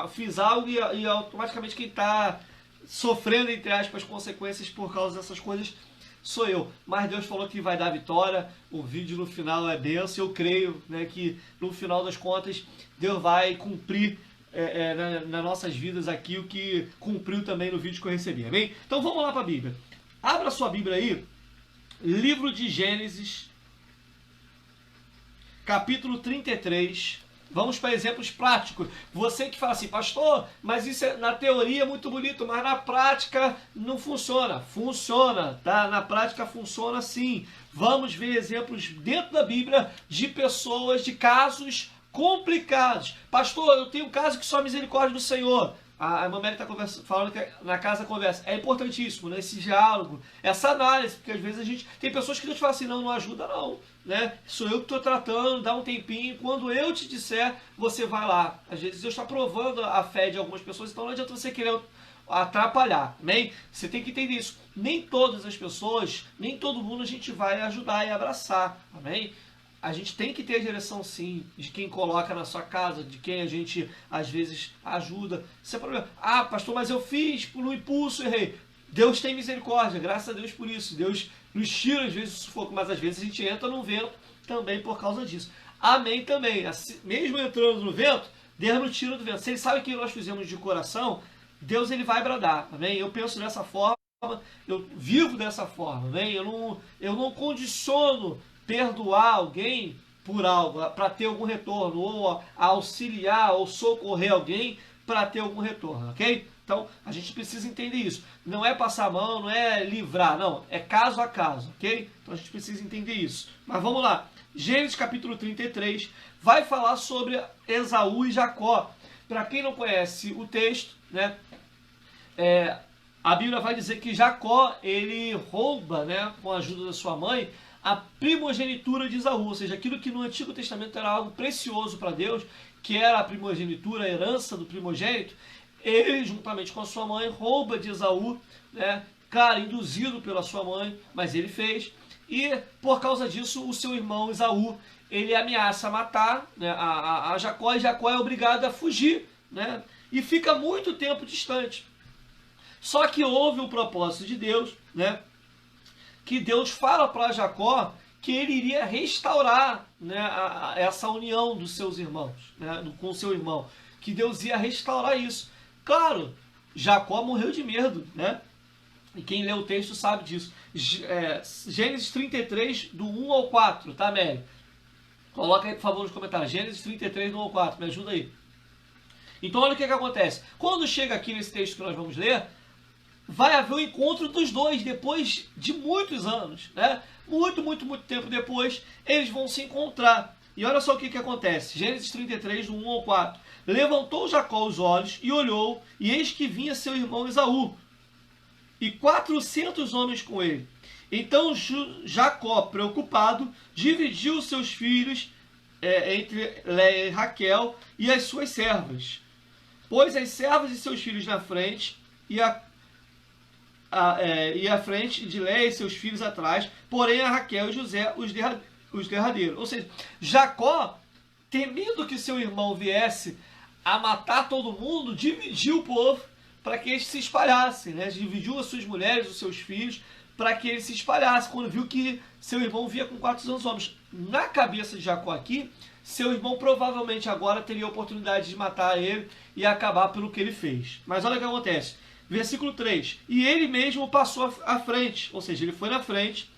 eu fiz algo e automaticamente quem está sofrendo, entre aspas, consequências por causa dessas coisas sou eu. Mas Deus falou que vai dar vitória, o vídeo no final é bênção, eu creio, né, que no final das contas Deus vai cumprir nas nossas vidas aqui o que cumpriu também no vídeo que eu recebi, amém? Então vamos lá para a Bíblia. Abra sua Bíblia aí, livro de Gênesis, capítulo 33. Vamos para exemplos práticos. Você que fala assim, pastor, mas isso na teoria é muito bonito, mas na prática não funciona. Funciona, tá? Na prática funciona sim. Vamos ver exemplos dentro da Bíblia de pessoas, de casos complicados. Pastor, eu tenho um caso que só a misericórdia do Senhor. A irmã Mary está falando que na casa conversa. É importantíssimo, né? Esse diálogo, essa análise, porque às vezes a gente tem pessoas que Deus fala assim, não ajuda não, né? Sou eu que estou tratando, dá um tempinho, quando eu te disser, você vai lá. Às vezes Deus está provando a fé de algumas pessoas, então não adianta você querer atrapalhar, amém? Você tem que entender isso. Nem todas as pessoas, nem todo mundo a gente vai ajudar e abraçar, amém? A gente tem que ter a direção sim, de quem coloca na sua casa, de quem a gente às vezes ajuda. Isso é problema. Ah, pastor, mas eu fiz no impulso, errei. Deus tem misericórdia, graças a Deus por isso. Deus nos tira às vezes do sufoco, mas às vezes a gente entra no vento também por causa disso. Amém também. Assim, mesmo entrando no vento, Deus nos tira do vento. Se Ele sabe o que nós fizemos de coração, Deus ele vai bradar, amém? Eu penso dessa forma, eu vivo dessa forma, amém? Eu não condiciono perdoar alguém por algo, para ter algum retorno, ou auxiliar, ou socorrer alguém para ter algum retorno, ok? Então, a gente precisa entender isso. Não é passar a mão, não é livrar, não. É caso a caso, ok? Então, a gente precisa entender isso. Mas vamos lá. Gênesis capítulo 33 vai falar sobre Esaú e Jacó. Para quem não conhece o texto, né? A Bíblia vai dizer que Jacó, ele rouba, né, com a ajuda da sua mãe, a primogenitura de Esaú. Ou seja, aquilo que no Antigo Testamento era algo precioso para Deus, que era a primogenitura, a herança do primogênito. Ele, juntamente com a sua mãe, rouba de Esaú, né? Claro, induzido pela sua mãe, mas ele fez. E, por causa disso, o seu irmão Esaú, ele ameaça matar, né, a Jacó, e Jacó é obrigado a fugir, né? E fica muito tempo distante. Só que houve o propósito de Deus, né? Que Deus fala para Jacó que ele iria restaurar, né, essa união dos seus irmãos, né, com o seu irmão. Que Deus ia restaurar isso. Claro, Jacó morreu de medo, né? E quem lê o texto sabe disso. Gênesis 33, do 1 ao 4, tá, Mary? Coloca aí, por favor, nos comentários. Gênesis 33, do 1 ao 4, me ajuda aí. Então, olha o que acontece. Quando chega aqui nesse texto que nós vamos ler, vai haver o encontro dos dois, depois de muitos anos, né? Muito tempo depois, eles vão se encontrar. E olha só o que acontece. Gênesis 33, do 1 ao 4. Levantou Jacó os olhos e olhou, e eis que vinha seu irmão Esaú, e 400 homens com ele. Então Jacó, preocupado, dividiu os seus filhos entre Léia e Raquel e as suas servas. Pôs as servas e seus filhos na frente, e a frente de Léia e seus filhos atrás, porém a Raquel e José os derradeiros. Ou seja, Jacó, temendo que seu irmão viesse a matar todo mundo, dividiu o povo para que eles se espalhassem, né? Dividiu as suas mulheres, os seus filhos, para que eles se espalhassem, quando viu que seu irmão via com 400 homens. Na cabeça de Jacó aqui, seu irmão provavelmente agora teria a oportunidade de matar ele e acabar pelo que ele fez. Mas olha o que acontece. Versículo 3. E ele mesmo passou à frente, ou seja, ele foi na frente,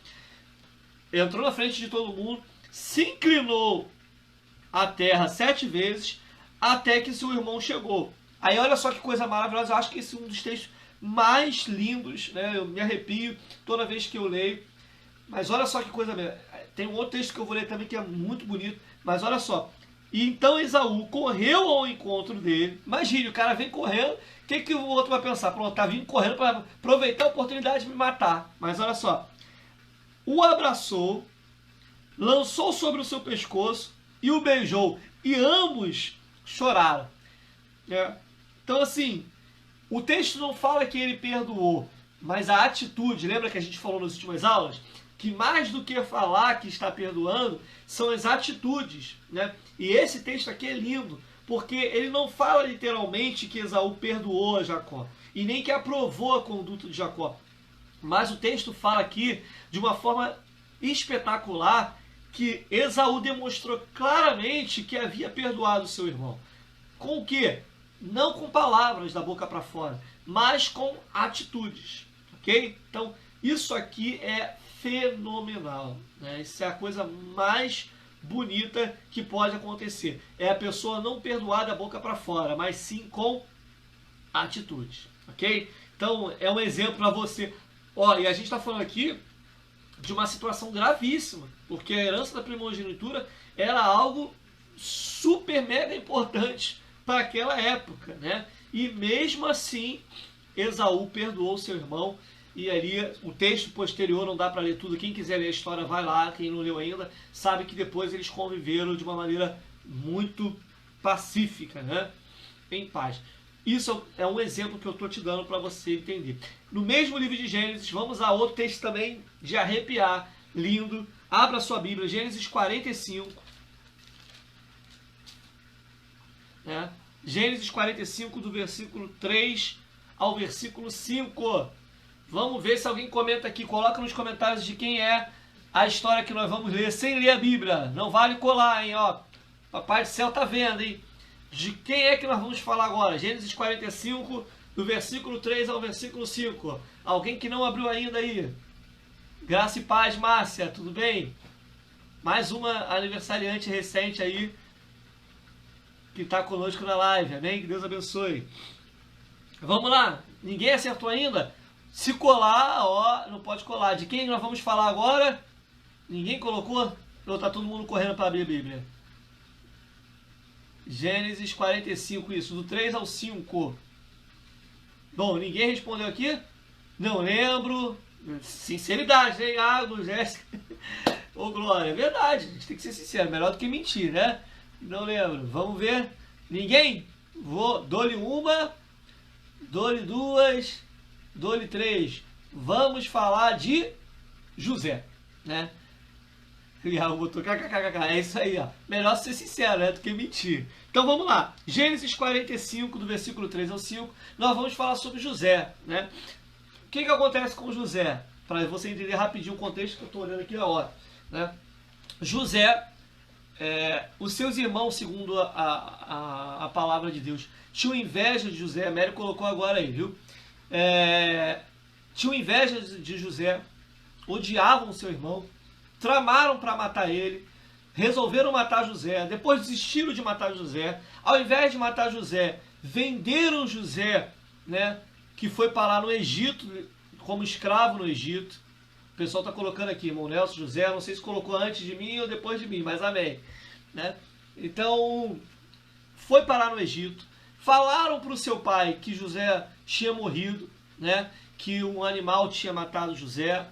entrou na frente de todo mundo, se inclinou à terra 7 vezes, até que seu irmão chegou. Aí olha só que coisa maravilhosa, eu acho que esse é um dos textos mais lindos, né? Eu me arrepio toda vez que eu leio. Mas olha só que coisa mesmo. Tem um outro texto que eu vou ler também que é muito bonito, mas olha só. E então Esaú correu ao encontro dele. Imagine, o cara vem correndo, o que o outro vai pensar? Pronto, tá vindo correndo para aproveitar a oportunidade de me matar. Mas olha só. O abraçou, lançou sobre o seu pescoço e o beijou. E ambos choraram. Então assim, o texto não fala que ele perdoou, mas a atitude, lembra que a gente falou nas últimas aulas? Que mais do que falar que está perdoando, são as atitudes, né? E esse texto aqui é lindo, porque ele não fala literalmente que Esaú perdoou a Jacó, e nem que aprovou a conduta de Jacó. Mas o texto fala aqui, de uma forma espetacular, que Esaú demonstrou claramente que havia perdoado seu irmão. Com o quê? Não com palavras da boca para fora, mas com atitudes, ok? Então, isso aqui é fenomenal, né? Isso é a coisa mais bonita que pode acontecer. É a pessoa não perdoar da boca para fora, mas sim com atitudes, ok? Então, é um exemplo para você. Ó, e a gente está falando aqui de uma situação gravíssima, porque a herança da primogenitura era algo super mega importante para aquela época, né? E mesmo assim, Esaú perdoou seu irmão. E ali, o texto posterior, não dá para ler tudo. Quem quiser ler a história, vai lá. Quem não leu ainda, sabe que depois eles conviveram de uma maneira muito pacífica, né? Em paz. Isso é um exemplo que eu estou te dando para você entender. No mesmo livro de Gênesis, vamos a outro texto também de arrepiar, lindo. Abra sua Bíblia, Gênesis 45. Né? Gênesis 45, do versículo 3 ao versículo 5. Vamos ver se alguém comenta aqui. Coloca nos comentários de quem é a história que nós vamos ler, sem ler a Bíblia. Não vale colar, hein? Ó, Papai do Céu tá vendo, hein? De quem é que nós vamos falar agora? Gênesis 45, do versículo 3 ao versículo 5. Alguém que não abriu ainda aí? Graça e paz, Márcia, tudo bem? Mais uma aniversariante recente aí, que está conosco na live, amém? Que Deus abençoe. Vamos lá, ninguém acertou ainda? Se colar, ó, não pode colar. De quem nós vamos falar agora? Ninguém colocou? Ou tá todo mundo correndo para abrir a Bíblia? Gênesis 45, isso, do 3 ao 5. Bom, ninguém respondeu aqui? Não lembro. Sinceridade, hein? Água, Jéssica. Ô, Glória, é verdade, a gente tem que ser sincero, melhor do que mentir, né? Não lembro. Vamos ver. Ninguém? Dou-lhe uma, dou-lhe duas, dou-lhe três. Vamos falar de José, né? Botou kkkk. É isso aí, ó. Melhor ser sincero, né, do que mentir. Então vamos lá. Gênesis 45, do versículo 3 ao 5, nós vamos falar sobre José, né? O que acontece com José? Para você entender rapidinho o contexto que eu estou olhando aqui a hora, né? José, os seus irmãos, segundo a palavra de Deus, tinham inveja de José. A Mary colocou agora aí, viu? Tinham inveja de José, odiavam o seu irmão, tramaram para matar ele, resolveram matar José, depois desistiram de matar José. Ao invés de matar José, venderam José, né, que foi parar no Egito, como escravo no Egito. O pessoal está colocando aqui, irmão Nelson, José, não sei se colocou antes de mim ou depois de mim, mas amém. Né? Então, foi parar no Egito. Falaram para o seu pai que José tinha morrido, né, que um animal tinha matado José.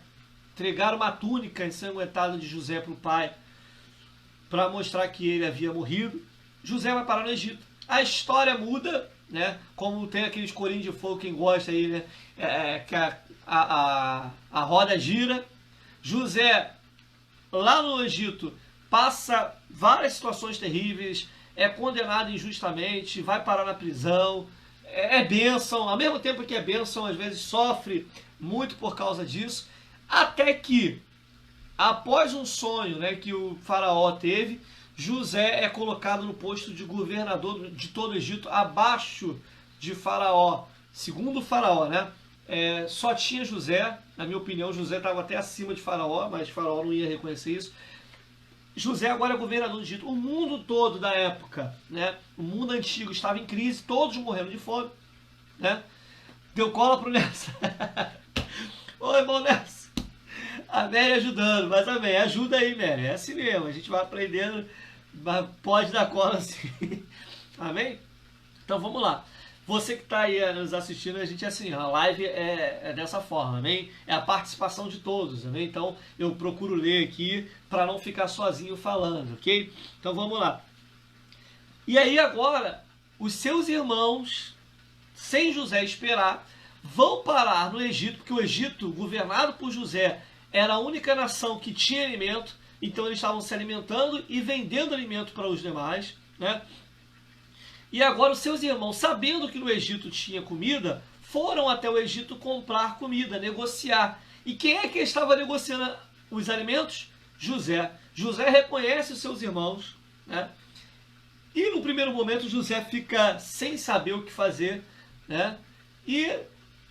Entregaram uma túnica ensanguentada de José para o pai, para mostrar que ele havia morrido. José vai parar no Egito. A história muda, né? Como tem aqueles corinhos de fogo, quem gosta aí, né? Que a roda gira. José, lá no Egito, passa várias situações terríveis, é condenado injustamente, vai parar na prisão, é bênção, ao mesmo tempo que é bênção, às vezes sofre muito por causa disso. Até que, após um sonho, né, que o faraó teve, José é colocado no posto de governador de todo o Egito, abaixo de faraó. Segundo o faraó, né, só tinha José, na minha opinião, José estava até acima de faraó, mas faraó não ia reconhecer isso. José agora é governador do Egito. O mundo todo da época, né, o mundo antigo estava em crise, todos morrendo de fome, né? Deu cola pro Nelson. Oi, irmão Nelson. A Mary ajudando, mas amém, ajuda aí, Mary, é assim mesmo, a gente vai aprendendo, mas pode dar cola assim, amém? Então vamos lá, você que está aí nos assistindo, a gente assim, a live é dessa forma, amém? É a participação de todos, amém? Então eu procuro ler aqui para não ficar sozinho falando, ok? Então vamos lá. E aí agora, os seus irmãos, sem José esperar, vão parar no Egito, porque o Egito, governado por José, era a única nação que tinha alimento, então eles estavam se alimentando e vendendo alimento para os demais, né? E agora os seus irmãos, sabendo que no Egito tinha comida, foram até o Egito comprar comida, negociar. E quem é que estava negociando os alimentos? José. José reconhece os seus irmãos, né? E no primeiro momento José fica sem saber o que fazer, né?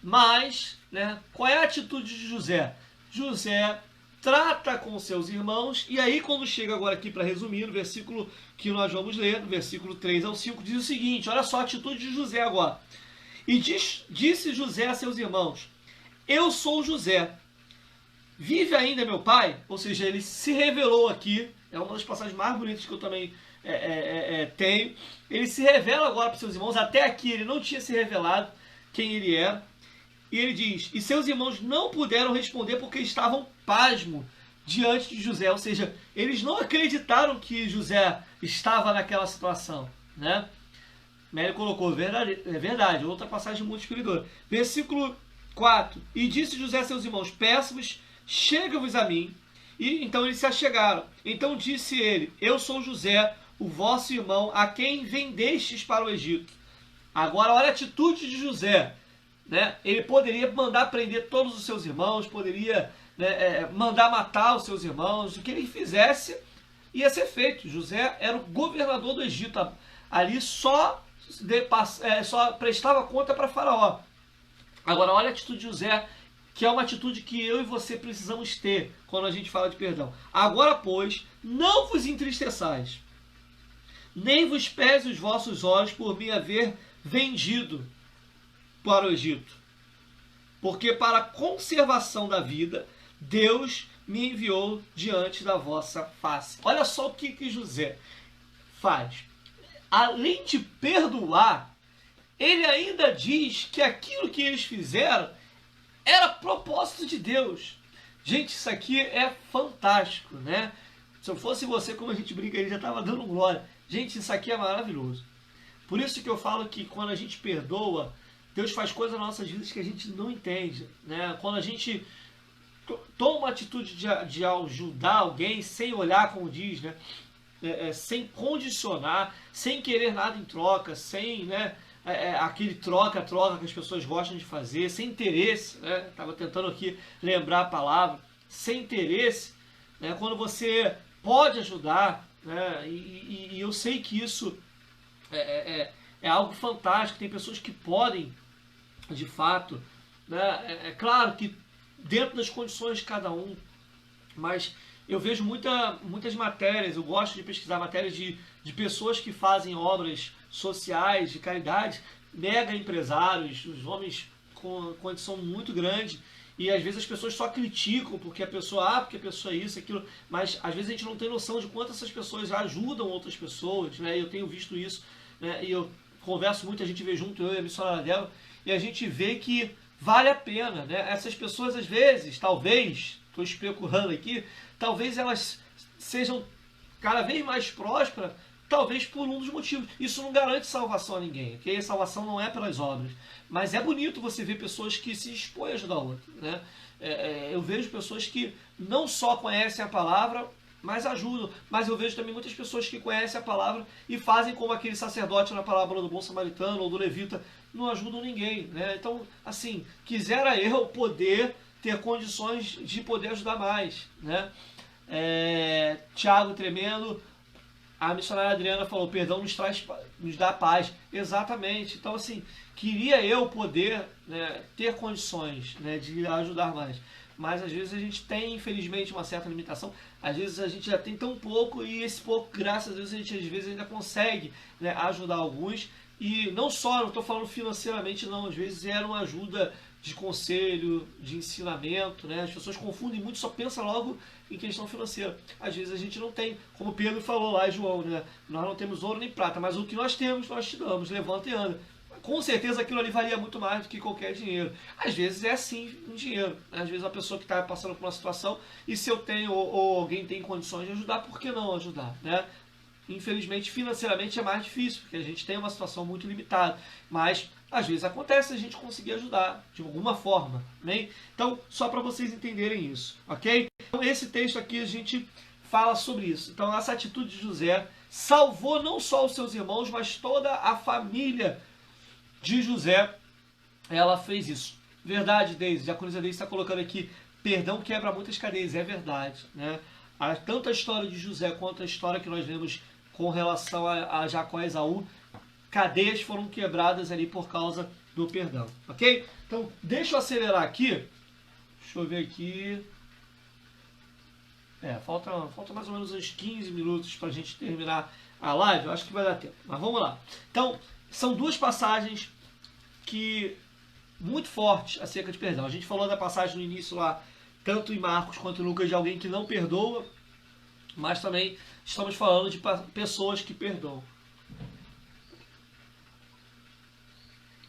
Mas, né, qual é a atitude de José? José trata com seus irmãos, e aí quando chega agora aqui para resumir, no versículo que nós vamos ler, no versículo 3 ao 5, diz o seguinte, olha só a atitude de José agora. E disse José a seus irmãos, eu sou José, vive ainda meu pai? Ou seja, ele se revelou aqui, é uma das passagens mais bonitas que eu também tenho. Ele se revela agora para seus irmãos, até aqui ele não tinha se revelado quem ele era. E ele diz, e seus irmãos não puderam responder porque estavam pasmos diante de José. Ou seja, eles não acreditaram que José estava naquela situação, né? Mary colocou, é verdade, outra passagem muito inspiradora. Versículo 4, e disse José a seus irmãos, peço-vos, chega-vos a mim. E então eles se achegaram. Então disse ele, eu sou José, o vosso irmão, a quem vendestes para o Egito. Agora olha a atitude de José. Né? Ele poderia mandar prender todos os seus irmãos, poderia, né, mandar matar os seus irmãos, o que ele fizesse ia ser feito. José era o governador do Egito, ali só prestava conta para Faraó. Agora olha a atitude de José, que é uma atitude que eu e você precisamos ter quando a gente fala de perdão. Agora, pois, não vos entristeçais, nem vos pese os vossos olhos por me haver vendido. para o Egito, porque para a conservação da vida, Deus me enviou diante da vossa face. Olha só o que José faz. Além de perdoar, ele ainda diz que aquilo que eles fizeram era propósito de Deus. Gente, isso aqui é fantástico, né? Se eu fosse você, como a gente brinca, ele já estava dando glória. Gente, isso aqui é maravilhoso. Por isso que eu falo que quando a gente perdoa, Deus faz coisas nas nossas vidas que a gente não entende, né? Quando a gente toma uma atitude de ajudar alguém sem olhar, como diz, né? Sem condicionar, sem querer nada em troca, sem, né? Aquele troca-troca que as pessoas gostam de fazer, sem interesse, né? Estava tentando aqui lembrar a palavra, sem interesse, né? Quando você pode ajudar, né? E eu sei que isso é algo fantástico, tem pessoas que podem, de fato, né? É claro que dentro das condições de cada um, mas eu vejo muitas matérias, eu gosto de pesquisar matérias de pessoas que fazem obras sociais, de caridade, mega empresários, os homens com condição muito grande, e às vezes as pessoas só criticam porque a pessoa é isso, aquilo, mas às vezes a gente não tem noção de quanto essas pessoas ajudam outras pessoas, né? Eu tenho visto isso, né? E eu converso muito, a gente vê junto, eu e a missionária dela, e a gente vê que vale a pena, né? Essas pessoas às vezes, talvez, estou especulando aqui, talvez elas sejam cada vez mais prósperas, talvez por um dos motivos. Isso não garante salvação a ninguém, ok? A salvação não é pelas obras. Mas é bonito você ver pessoas que se expõem a ajudar outro, né? Eu vejo pessoas que não só conhecem a palavra, mas ajudam. Mas eu vejo também muitas pessoas que conhecem a palavra e fazem como aquele sacerdote na parábola do bom samaritano ou do levita, não ajudam ninguém, né? Então, assim, quisera eu poder ter condições de poder ajudar mais, né? Tiago tremendo, a missionária Adriana falou, perdão nos dá paz. Exatamente. Então, assim, queria eu poder, né, ter condições, né, de ajudar mais. Mas às vezes a gente tem, infelizmente, uma certa limitação. Às vezes a gente já tem tão pouco e esse pouco, graças a Deus, a gente às vezes ainda consegue, né, ajudar alguns. E não só, não estou falando financeiramente não, às vezes era uma ajuda de conselho, de ensinamento, né? As pessoas confundem muito, só pensam logo em questão financeira. Às vezes a gente não tem, como Pedro falou lá, João, né? Nós não temos ouro nem prata, mas o que nós temos, nós te damos, levanta e anda. Com certeza aquilo ali valia muito mais do que qualquer dinheiro. Às vezes é sim um dinheiro, né? Às vezes a pessoa que está passando por uma situação, e se eu tenho, ou alguém tem condições de ajudar, por que não ajudar, né? Infelizmente, financeiramente é mais difícil, porque a gente tem uma situação muito limitada, mas às vezes acontece a gente conseguir ajudar de alguma forma, né? Então, só para vocês entenderem isso, ok? Então, esse texto aqui a gente fala sobre isso. Então, essa atitude de José salvou não só os seus irmãos, mas toda a família de José, ela fez isso. Verdade, Deise, a Cruz está colocando aqui, perdão quebra muitas cadeias, é verdade, né? Tanto a história de José quanto a história que nós vemos com relação a Jacó e Esaú, cadeias foram quebradas ali por causa do perdão, ok? Então, deixa eu acelerar aqui. Deixa eu ver aqui. Falta mais ou menos uns 15 minutos para a gente terminar a live. Eu acho que vai dar tempo, mas vamos lá. Então, são duas passagens que muito fortes acerca de perdão. A gente falou da passagem no início lá, tanto em Marcos quanto em Lucas, de alguém que não perdoa, mas também estamos falando de pessoas que perdoam.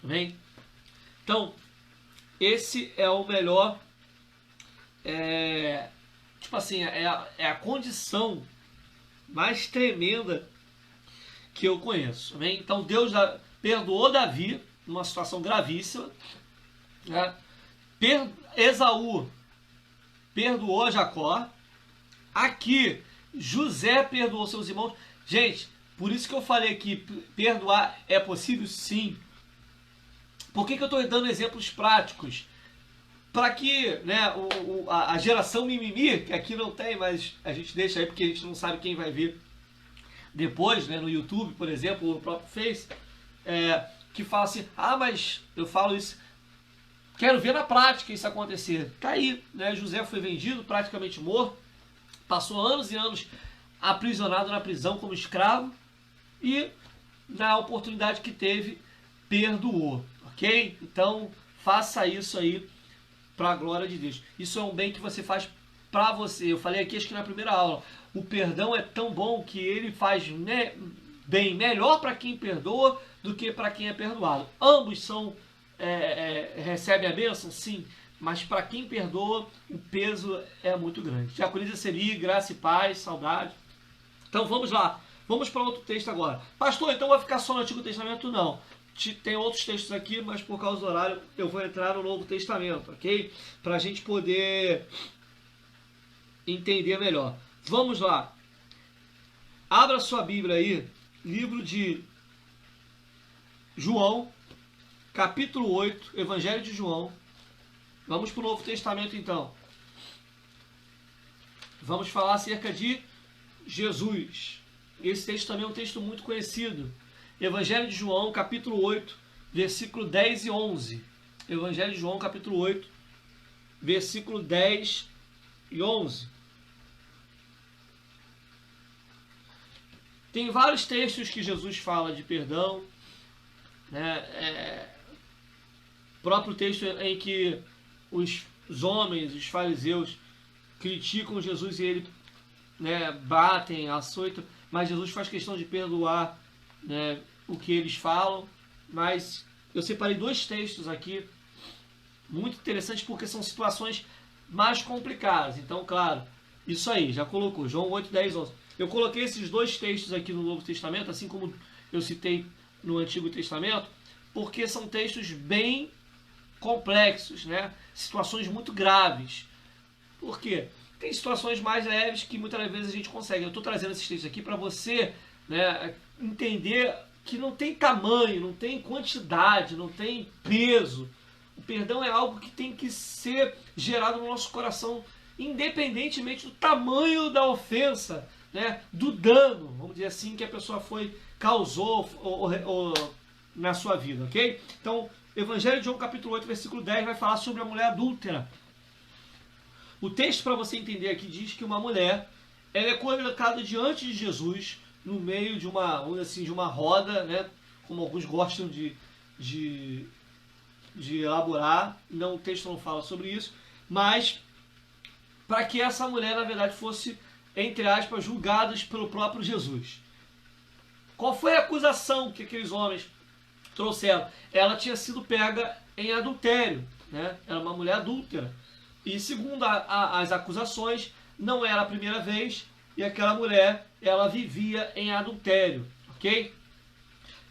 Bem? Então, esse é o melhor, tipo assim, é a condição mais tremenda que eu conheço. Bem? Então, Deus perdoou Davi numa situação gravíssima, né? Esaú perdoou Jacó. Aqui, José perdoou seus irmãos. Gente, por isso que eu falei que perdoar é possível? Sim. Por que eu estou dando exemplos práticos? Para que, né, a geração mimimi, que aqui não tem, mas a gente deixa aí porque a gente não sabe quem vai ver depois, né, no YouTube, por exemplo, ou no próprio Face, que fala assim, mas eu falo isso, quero ver na prática isso acontecer. Tá aí, né, José foi vendido, praticamente morto, passou anos e anos aprisionado na prisão como escravo e, na oportunidade que teve, perdoou. ok? Então, faça isso aí para a glória de Deus. Isso é um bem que você faz para você. Eu falei aqui, acho que na primeira aula, o perdão é tão bom que ele faz bem melhor para quem perdoa do que para quem é perdoado. Ambos recebem a bênção? Sim. Mas para quem perdoa, o peso é muito grande. Diaconisa Celi, graça e paz, saudade. Então vamos lá. Vamos para outro texto agora. Pastor, então vai ficar só no Antigo Testamento? Não. Tem outros textos aqui, mas por causa do horário eu vou entrar no Novo Testamento, ok? Para a gente poder entender melhor. Vamos lá. Abra sua Bíblia aí, livro de João, capítulo 8, Evangelho de João. Vamos para o Novo Testamento então. Vamos falar acerca de Jesus. Esse texto também é um texto muito conhecido. Evangelho de João, capítulo 8, versículo 10 e 11. Evangelho de João, capítulo 8, versículo 10 e 11. Tem vários textos que Jesus fala de perdão, né? Próprio texto em que os homens, os fariseus, criticam Jesus e ele, né, batem, açoitam, mas Jesus faz questão de perdoar, né, o que eles falam. Mas eu separei dois textos aqui muito interessantes porque são situações mais complicadas. Então, claro, isso aí, já colocou, João 8, 10, 11. Eu coloquei esses dois textos aqui no Novo Testamento, assim como eu citei no Antigo Testamento, porque são textos bem complexos, né? Situações muito graves. Por quê? Tem situações mais leves que muitas vezes a gente consegue. Eu estou trazendo esses textos aqui para você, né, entender que não tem tamanho, não tem quantidade, não tem peso. O perdão é algo que tem que ser gerado no nosso coração, independentemente do tamanho da ofensa, né, do dano, vamos dizer assim, que a pessoa causou na sua vida, ok? Então, Evangelho de João, capítulo 8, versículo 10, vai falar sobre a mulher adúltera. O texto, para você entender aqui, diz que uma mulher, ela é colocada diante de Jesus, no meio de uma, vamos dizer assim, de uma roda, né, como alguns gostam de elaborar. Não, o texto não fala sobre isso, mas para que essa mulher, na verdade, fosse, entre aspas, julgada pelo próprio Jesus. Qual foi a acusação que aqueles homens trouxeram? Ela tinha sido pega em adultério, né? Era uma mulher adúltera. E segundo as acusações, não era a primeira vez, e aquela mulher, ela vivia em adultério, ok?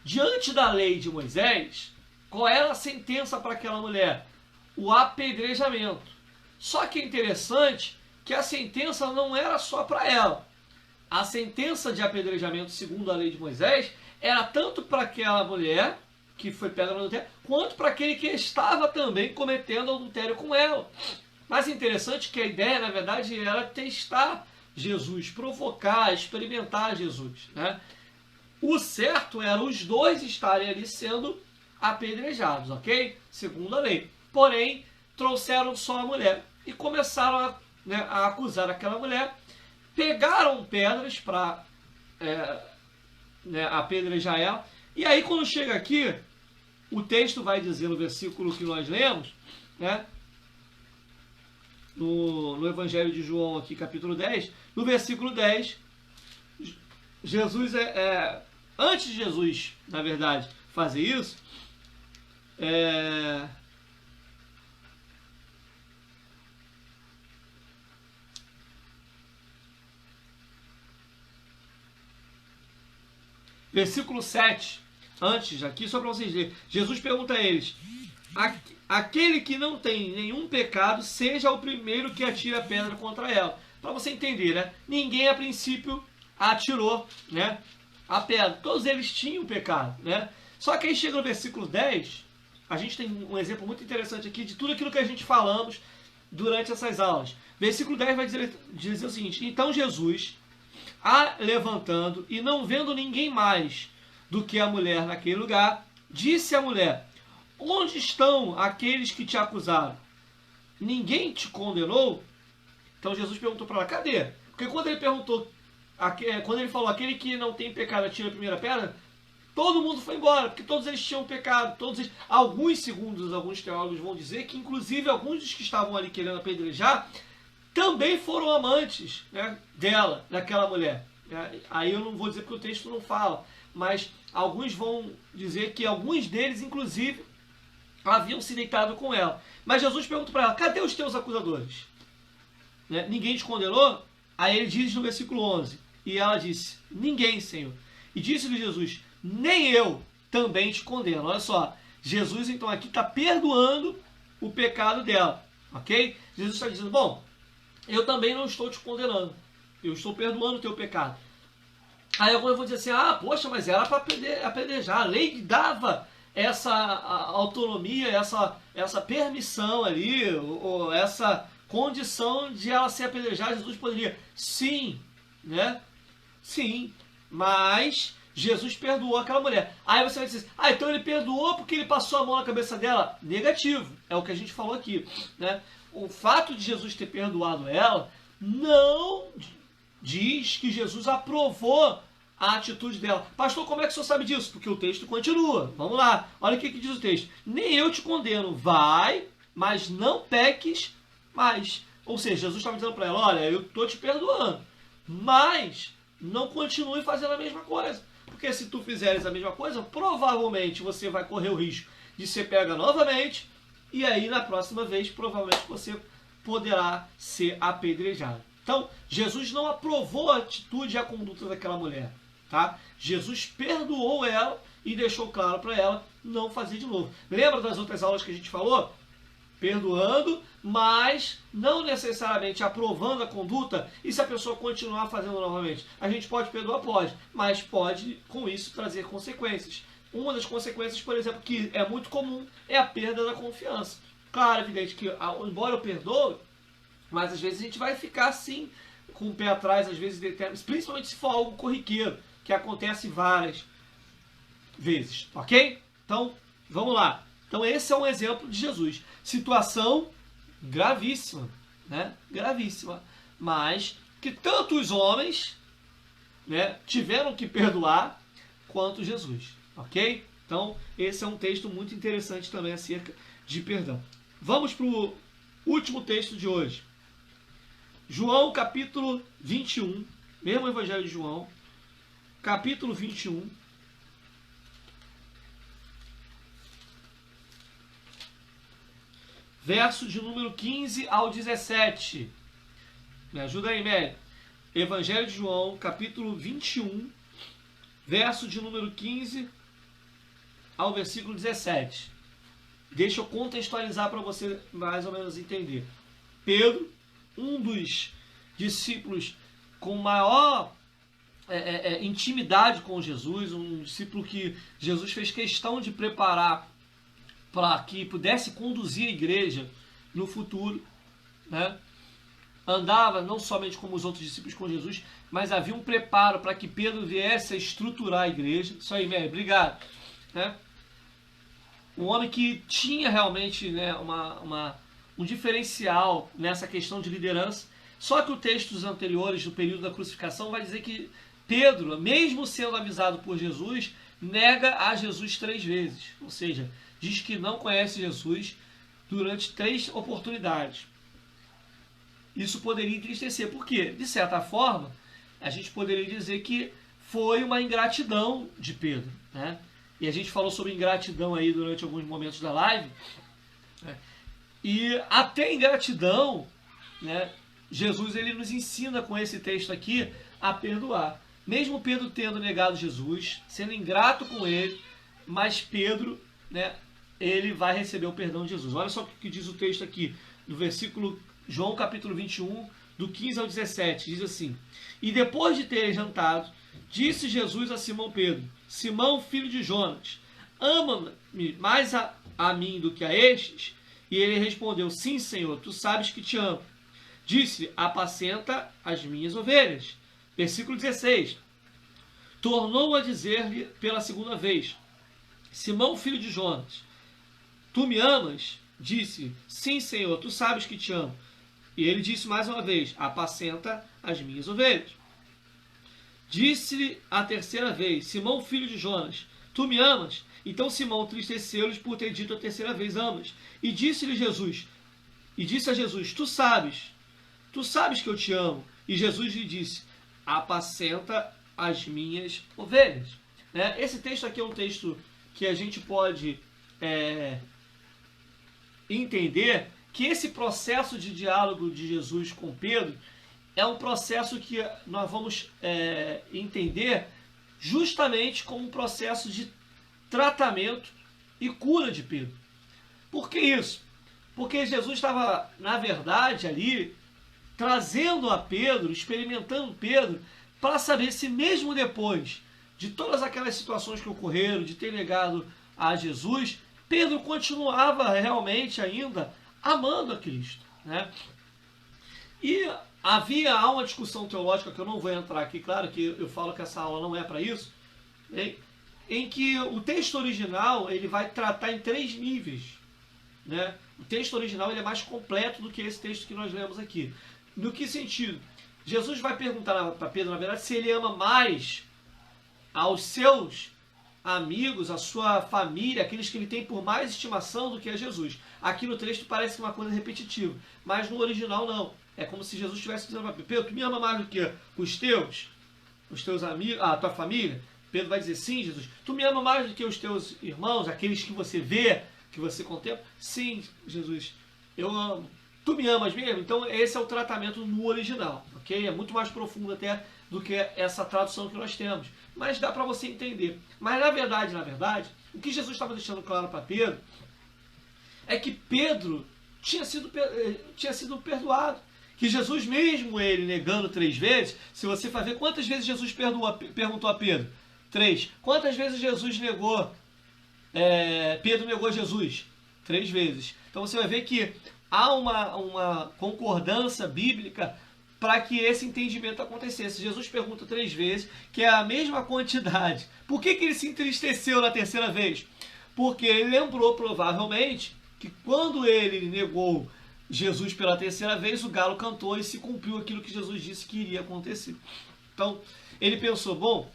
Diante da lei de Moisés, qual era a sentença para aquela mulher? O apedrejamento. Só que é interessante que a sentença não era só para ela. A sentença de apedrejamento, segundo a lei de Moisés, era tanto para aquela mulher que foi pega no adultério, quanto para aquele que estava também cometendo adultério com ela. Mas é interessante que a ideia, na verdade, era testar Jesus, provocar, experimentar Jesus, né? O certo era os dois estarem ali sendo apedrejados, ok? Segundo a lei. Porém, trouxeram só a mulher e começaram a acusar aquela mulher. Pegaram pedras para apedrejar ela. E aí, quando chega aqui, o texto vai dizer no versículo que nós lemos, né? No Evangelho de João, aqui, capítulo 10, no versículo 10, Jesus antes de Jesus, na verdade, fazer isso, versículo 7, antes, aqui, só para vocês verem, Jesus pergunta a eles: aquele que não tem nenhum pecado, seja o primeiro que atira a pedra contra ela. Para você entender, né? Ninguém a princípio atirou, né, a pedra. Todos eles tinham pecado, né? Só que aí chega no versículo 10, a gente tem um exemplo muito interessante aqui de tudo aquilo que a gente falamos durante essas aulas. Versículo 10 vai dizer o seguinte: então Jesus, levantando e não vendo ninguém mais do que a mulher naquele lugar, disse à mulher: onde estão aqueles que te acusaram? Ninguém te condenou? Então Jesus perguntou para ela: cadê? Porque quando ele perguntou, quando ele falou aquele que não tem pecado atira a primeira pedra, todo mundo foi embora, porque todos eles tinham pecado. Alguns, segundo alguns teólogos, vão dizer que, inclusive, alguns dos que estavam ali querendo apedrejar também foram amantes, né, dela, daquela mulher. Aí eu não vou dizer porque o texto não fala, mas alguns vão dizer que alguns deles, inclusive, haviam se deitado com ela. Mas Jesus pergunta para ela: cadê os teus acusadores? Né? Ninguém te condenou? Aí ele diz no versículo 11, e ela disse: ninguém, Senhor. E disse-lhe Jesus: nem eu também te condeno. Olha só, Jesus então aqui está perdoando o pecado dela, ok? Jesus está dizendo: bom, eu também não estou te condenando, eu estou perdoando o teu pecado. Aí alguns vão dizer assim: ah, poxa, mas era para apedrejar, a lei dava essa autonomia, essa permissão ali, ou essa condição de ela ser apedrejada. Jesus poderia, sim, né? Sim, mas Jesus perdoou aquela mulher. Aí você vai dizer: ah, então ele perdoou porque ele passou a mão na cabeça dela? Negativo, é o que a gente falou aqui, né? O fato de Jesus ter perdoado ela não diz que Jesus aprovou a atitude dela. Pastor, como é que o senhor sabe disso? Porque o texto continua. Vamos lá, olha o que diz o texto: nem eu te condeno, vai, mas não peques mais. Ou seja, Jesus estava dizendo para ela: olha, eu estou te perdoando, mas não continue fazendo a mesma coisa. Porque se tu fizeres a mesma coisa, provavelmente você vai correr o risco de ser pega novamente, e aí na próxima vez provavelmente você poderá ser apedrejado. Então, Jesus não aprovou a atitude e a conduta daquela mulher. Tá? Jesus perdoou ela e deixou claro para ela não fazer de novo. Lembra das outras aulas que a gente falou? Perdoando, mas não necessariamente aprovando a conduta. E se a pessoa continuar fazendo novamente? A gente pode perdoar? Pode, mas pode com isso trazer consequências. Uma das consequências, por exemplo, que é muito comum, é a perda da confiança. Claro, evidente que, embora eu perdoe, mas às vezes a gente vai ficar assim, com o pé atrás, às vezes, principalmente se for algo corriqueiro, que acontece várias vezes, ok? Então, vamos lá. Então, esse é um exemplo de Jesus. Situação gravíssima, né? Gravíssima. Mas que tanto os homens, né, tiveram que perdoar, quanto Jesus, ok? Então, esse é um texto muito interessante também acerca de perdão. Vamos para o último texto de hoje. João, capítulo 21, mesmo Evangelho de João, capítulo 21, verso de número 15 ao 17. Me ajuda aí, Mélio. Evangelho de João, capítulo 21, verso de número 15 ao versículo 17. Deixa eu contextualizar para você mais ou menos entender. Pedro, um dos discípulos com maior intimidade com Jesus, um discípulo que Jesus fez questão de preparar para que pudesse conduzir a igreja no futuro, né? Andava não somente como os outros discípulos com Jesus, mas havia um preparo para que Pedro viesse a estruturar a igreja. Isso aí, Mary, obrigado. Né? Um homem que tinha realmente, né, um diferencial nessa questão de liderança. Só que o texto dos anteriores, do período da crucificação, vai dizer que Pedro, mesmo sendo avisado por Jesus, nega a Jesus 3 vezes. Ou seja, diz que não conhece Jesus durante 3 oportunidades. Isso poderia entristecer. Por quê? De certa forma, a gente poderia dizer que foi uma ingratidão de Pedro, né? E a gente falou sobre ingratidão aí durante alguns momentos da live, né? E até ingratidão, né, Jesus ele nos ensina com esse texto aqui a perdoar. Mesmo Pedro tendo negado Jesus, sendo ingrato com ele, mas Pedro, né, ele vai receber o perdão de Jesus. Olha só o que diz o texto aqui, do versículo João capítulo 21, do 15 ao 17, diz assim: e depois de terem jantado, disse Jesus a Simão Pedro: Simão, filho de Jonas, ama-me mais a mim do que a estes? E ele respondeu: sim, Senhor, tu sabes que te amo. Disse: apacenta as minhas ovelhas. Versículo 16. Tornou a dizer-lhe pela segunda vez: Simão, filho de Jonas, tu me amas? Disse: sim, Senhor, tu sabes que te amo. E ele disse mais uma vez: apacenta as minhas ovelhas. Disse-lhe a terceira vez: Simão, filho de Jonas, tu me amas? Então Simão entristeceu-lhes por ter dito a terceira vez, amas? E disse a Jesus, tu sabes que eu te amo. E Jesus lhe disse, apacenta as minhas ovelhas. Né? Esse texto aqui é um texto que a gente pode entender que esse processo de diálogo de Jesus com Pedro é um processo que nós vamos entender justamente como um processo de tratamento e cura de Pedro. Por que isso? Porque Jesus estava, na verdade, ali trazendo a Pedro, experimentando Pedro, para saber se mesmo depois de todas aquelas situações que ocorreram, de ter negado a Jesus, Pedro continuava realmente ainda amando a Cristo. Né? E há uma discussão teológica que eu não vou entrar aqui, claro que eu falo que essa aula não é para isso, em que o texto original ele vai tratar em 3 níveis. Né? O texto original ele é mais completo do que esse texto que nós lemos aqui. No que sentido? Jesus vai perguntar para Pedro, na verdade, se ele ama mais aos seus amigos, a sua família, aqueles que ele tem por mais estimação do que a Jesus. Aqui no texto parece uma coisa repetitiva, mas no original não. É como se Jesus estivesse dizendo para Pedro, tu me ama mais do que os teus amigos, a tua família? Pedro vai dizer, sim, Jesus. Tu me ama mais do que os teus irmãos, aqueles que você vê, que você contempla? Sim, Jesus, eu amo. Tu me amas mesmo? Então esse é o tratamento no original, ok? É muito mais profundo até do que essa tradução que nós temos. Mas dá para você entender. Mas na verdade, o que Jesus estava deixando claro para Pedro é que Pedro tinha sido perdoado. Que Jesus mesmo, ele negando 3 vezes, se você for ver quantas vezes Jesus perguntou a Pedro? 3. Quantas vezes Jesus negou? Pedro negou Jesus? 3 vezes. Então você vai ver que há uma concordância bíblica para que esse entendimento acontecesse. Jesus pergunta 3 vezes, que é a mesma quantidade. Por que ele se entristeceu na terceira vez? Porque ele lembrou provavelmente que quando ele negou Jesus pela terceira vez, o galo cantou e se cumpriu aquilo que Jesus disse que iria acontecer. Então, ele pensou, bom,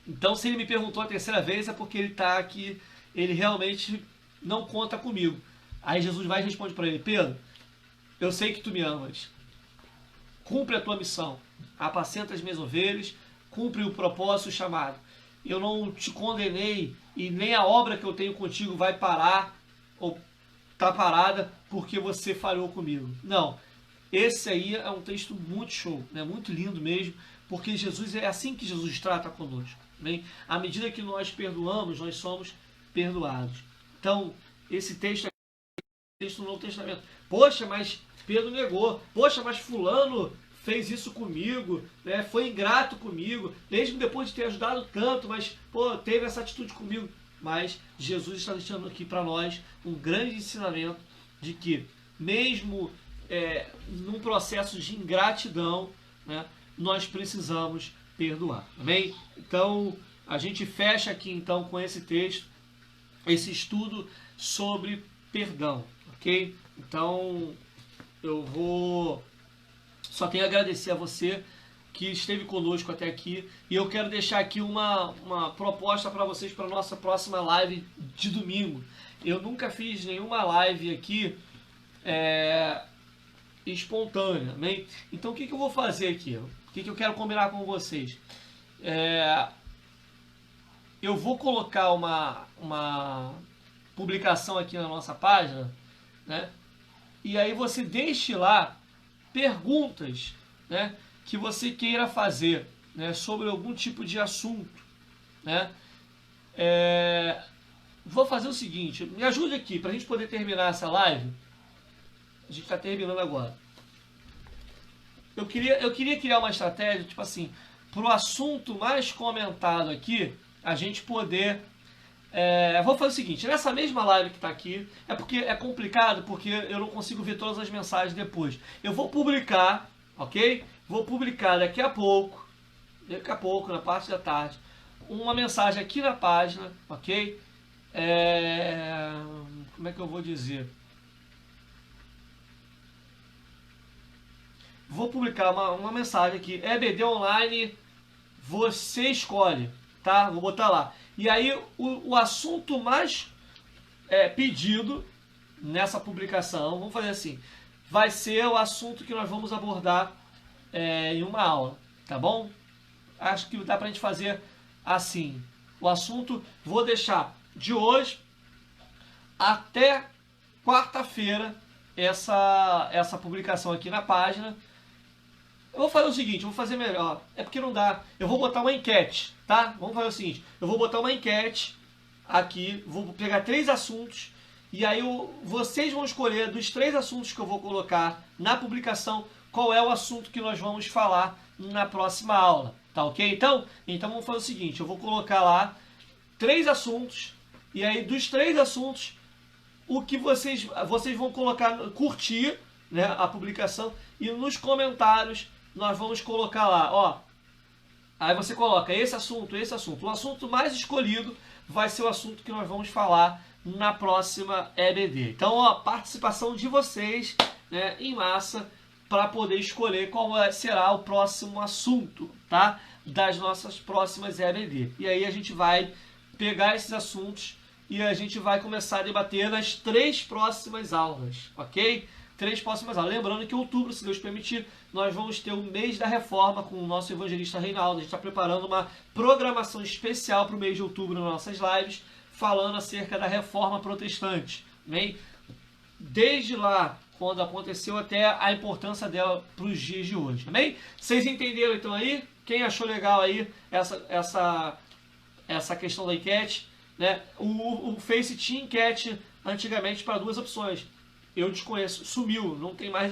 então se ele me perguntou a terceira vez é porque ele está aqui, ele realmente não conta comigo. Aí Jesus vai e responde para ele, Pedro, eu sei que tu me amas, cumpre a tua missão, apacenta as minhas ovelhas, cumpre o propósito, o chamado. Eu não te condenei e nem a obra que eu tenho contigo vai parar ou está parada porque você falhou comigo. Não, esse aí é um texto muito show, né? Muito lindo mesmo, porque Jesus é assim que Jesus trata conosco. Bem? À medida que nós perdoamos, nós somos perdoados. Então, esse texto é texto do Novo Testamento. Poxa, mas Pedro negou. Poxa, mas fulano fez isso comigo, né? Foi ingrato comigo, mesmo depois de ter ajudado tanto, mas teve essa atitude comigo. Mas Jesus está deixando aqui para nós um grande ensinamento de que mesmo num processo de ingratidão, né, nós precisamos perdoar. Amém? Então, a gente fecha aqui então com esse texto, esse estudo sobre perdão, ok? Então, só tenho a agradecer a você que esteve conosco até aqui, e eu quero deixar aqui uma proposta para vocês para a nossa próxima live de domingo. Eu nunca fiz nenhuma live aqui espontânea, né? Então o que eu vou fazer aqui? O que eu quero combinar com vocês? Eu vou colocar uma publicação aqui na nossa página, né? E aí você deixe lá perguntas, né, que você queira fazer, né, sobre algum tipo de assunto, né? Vou fazer o seguinte, me ajude aqui para a gente poder terminar essa live. A gente está terminando agora. Eu queria criar uma estratégia, tipo assim, para o assunto mais comentado aqui, a gente poder... vou fazer o seguinte, nessa mesma live que está aqui, é porque é complicado, porque eu não consigo ver todas as mensagens depois. Eu vou publicar, ok? Vou publicar daqui a pouco, na parte da tarde, uma mensagem aqui na página, ok? Como é que eu vou dizer? Vou publicar uma mensagem aqui, EBD Online, você escolhe, tá? Vou botar lá. E aí o assunto mais pedido nessa publicação, vamos fazer assim, vai ser o assunto que nós vamos abordar em uma aula, tá bom? Acho que dá pra gente fazer assim. O assunto, vou deixar de hoje até quarta-feira essa publicação aqui na página. Eu vou fazer o seguinte, eu vou fazer melhor. É porque não dá. Eu vou botar uma enquete, tá? Vamos fazer o seguinte, eu vou botar uma enquete aqui, vou pegar 3 assuntos e aí vocês vão escolher dos 3 assuntos que eu vou colocar na publicação qual é o assunto que nós vamos falar na próxima aula, tá ok? Então vamos fazer o seguinte, eu vou colocar lá 3 assuntos e aí dos 3 assuntos o que vocês vão colocar, curtir, né, a publicação e nos comentários nós vamos colocar lá, ó. Aí você coloca esse assunto. O assunto mais escolhido vai ser o assunto que nós vamos falar na próxima EBD. Então, ó, participação de vocês, né, em massa para poder escolher qual será o próximo assunto, tá? Das nossas próximas EBD. E aí a gente vai pegar esses assuntos e a gente vai começar a debater nas 3 próximas aulas, ok? 3 próximas aulas. Lembrando que em outubro, se Deus permitir, nós vamos ter o mês da reforma com o nosso evangelista Reinaldo. A gente está preparando uma programação especial para o mês de outubro nas nossas lives, falando acerca da reforma protestante. Amém? Desde lá, quando aconteceu, até a importância dela para os dias de hoje. Amém? Vocês entenderam então aí? Quem achou legal aí essa questão da enquete? Né? O Face tinha enquete antigamente para 2 opções. Eu desconheço, sumiu, não tem mais,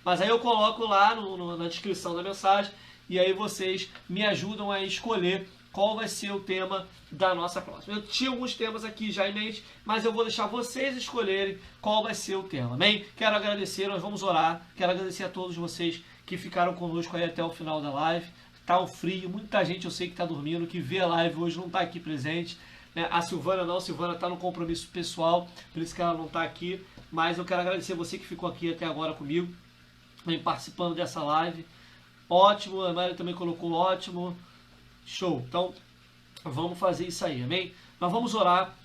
mas aí eu coloco lá na descrição da mensagem e aí vocês me ajudam a escolher qual vai ser o tema da nossa próxima. Eu tinha alguns temas aqui já em mente, mas eu vou deixar vocês escolherem qual vai ser o tema, amém? Quero agradecer, nós vamos orar, quero agradecer a todos vocês que ficaram conosco aí até o final da live. Tá um frio, muita gente eu sei que está dormindo, que vê a live hoje não está aqui presente, né? A Silvana não, a Silvana está no compromisso pessoal, por isso que ela não está aqui. Mas eu quero agradecer você que ficou aqui até agora comigo, participando dessa live. Ótimo, a Mari também colocou ótimo. Show. Então, vamos fazer isso aí, amém? Nós vamos orar.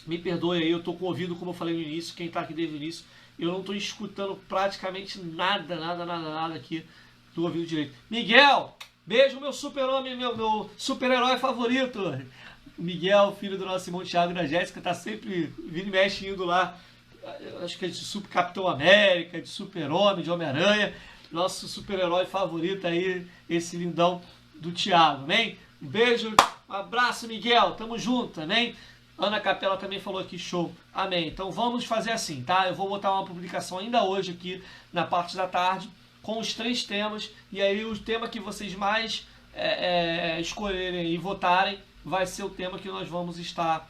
Me perdoe aí, eu estou com o ouvido, como eu falei no início, quem está aqui desde o início. Eu não estou escutando praticamente nada aqui do ouvido direito. Miguel, beijo, meu super-homem, meu super-herói favorito. Miguel, filho do nosso irmão Thiago e da Jéssica, está sempre vindo e mexe indo lá. Acho que é de Super Capitão América, de Super-Homem, de Homem-Aranha. Nosso super-herói favorito aí, esse lindão do Thiago, amém? Um beijo, um abraço, Miguel, tamo junto, amém? Ana Capela também falou aqui, show, amém? Então vamos fazer assim, tá? Eu vou botar uma publicação ainda hoje aqui, na parte da tarde, com os 3 temas, e aí o tema que vocês mais escolherem e votarem, vai ser o tema que nós vamos estar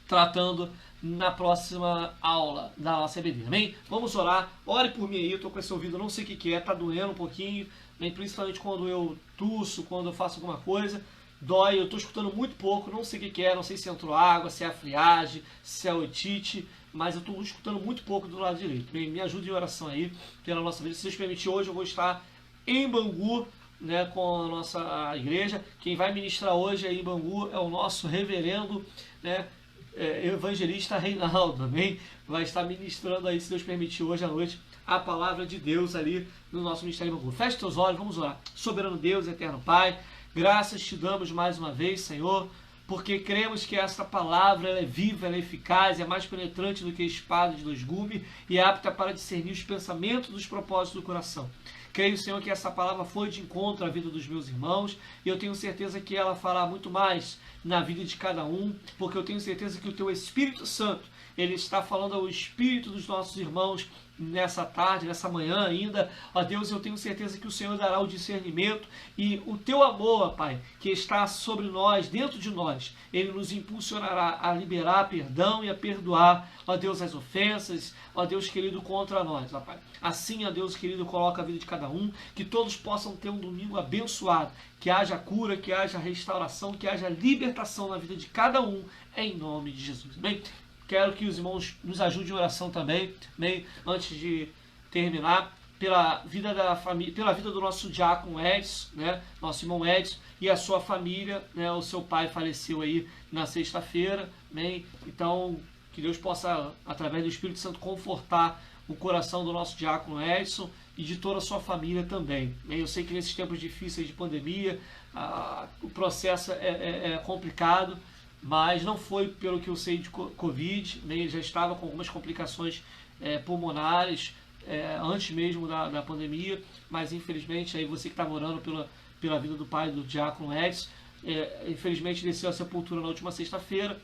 tratando na próxima aula da nossa EBD, amém? Vamos orar, ore por mim aí, eu tô com esse ouvido, não sei o que é, tá doendo um pouquinho, amém? Principalmente quando eu tuço, quando eu faço alguma coisa, dói, eu tô escutando muito pouco, não sei o que é, não sei se entrou água, se é a friagem, se é a otite, mas eu tô escutando muito pouco do lado direito, me ajude em oração aí, pela nossa vida, se Deus permitir, hoje eu vou estar em Bangu, né, com a nossa igreja, quem vai ministrar hoje aí em Bangu é o nosso reverendo, né, evangelista Reinaldo, amém? Vai estar ministrando aí, se Deus permitir, hoje à noite, a palavra de Deus ali no nosso Ministério Bangu. Feche teus olhos, vamos orar. Soberano Deus, eterno Pai, graças te damos mais uma vez, Senhor, porque cremos que essa palavra ela é viva, ela é eficaz, é mais penetrante do que a espada de 2 gumes e é apta para discernir os pensamentos dos propósitos do coração. Creio, Senhor, que essa palavra foi de encontro à vida dos meus irmãos e eu tenho certeza que ela fará muito mais na vida de cada um, porque eu tenho certeza que o Teu Espírito Santo, Ele está falando ao Espírito dos nossos irmãos nessa tarde, nessa manhã ainda. Ó Deus, eu tenho certeza que o Senhor dará o discernimento e o Teu amor, ó Pai, que está sobre nós, dentro de nós, Ele nos impulsionará a liberar perdão e a perdoar, ó Deus, as ofensas, ó Deus querido, contra nós, ó Pai. Assim, ó Deus querido, coloca a vida de cada um, que todos possam ter um domingo abençoado, que haja cura, que haja restauração, que haja libertação na vida de cada um, em nome de Jesus. Amém? Quero que os irmãos nos ajudem em oração também, amém? Antes de terminar, pela vida da família, pela vida do nosso diácono Edson, né, nosso irmão Edson e a sua família, né, o seu pai faleceu aí na sexta-feira, amém? Então, que Deus possa, através do Espírito Santo, confortar o coração do nosso diácono Edson e de toda a sua família também. Eu sei que nesses tempos difíceis de pandemia, o processo é complicado, mas não foi pelo que eu sei de Covid, ele já estava com algumas complicações pulmonares antes mesmo da pandemia, mas infelizmente aí você que está orando pela vida do pai do diácono Edson, infelizmente desceu a sepultura na última sexta-feira,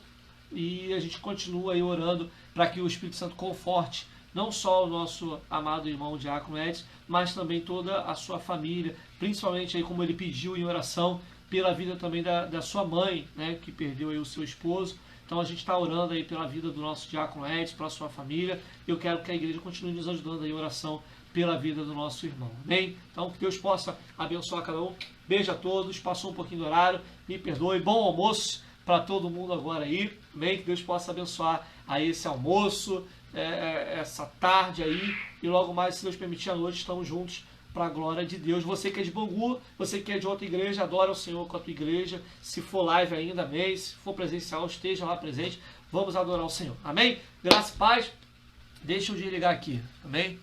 e a gente continua aí orando para que o Espírito Santo conforte não só o nosso amado irmão diácono Edson, mas também toda a sua família, principalmente aí como ele pediu em oração pela vida também da sua mãe, né, que perdeu aí o seu esposo. Então a gente está orando aí pela vida do nosso diácono Edson, pela sua família. Eu quero que a igreja continue nos ajudando aí em oração pela vida do nosso irmão. Amém? Então que Deus possa abençoar cada um. Beijo a todos. Passou um pouquinho do horário, me perdoe. Bom almoço para todo mundo agora aí. Amém? Que Deus possa abençoar aí esse almoço, essa tarde aí. E logo mais, se Deus permitir, à noite, estamos juntos para a glória de Deus. Você que é de Bangu, você que é de outra igreja, adora o Senhor com a tua igreja. Se for live ainda, amém. Se for presencial, esteja lá presente. Vamos adorar o Senhor. Amém? Graça e paz. Deixa eu desligar aqui. Amém?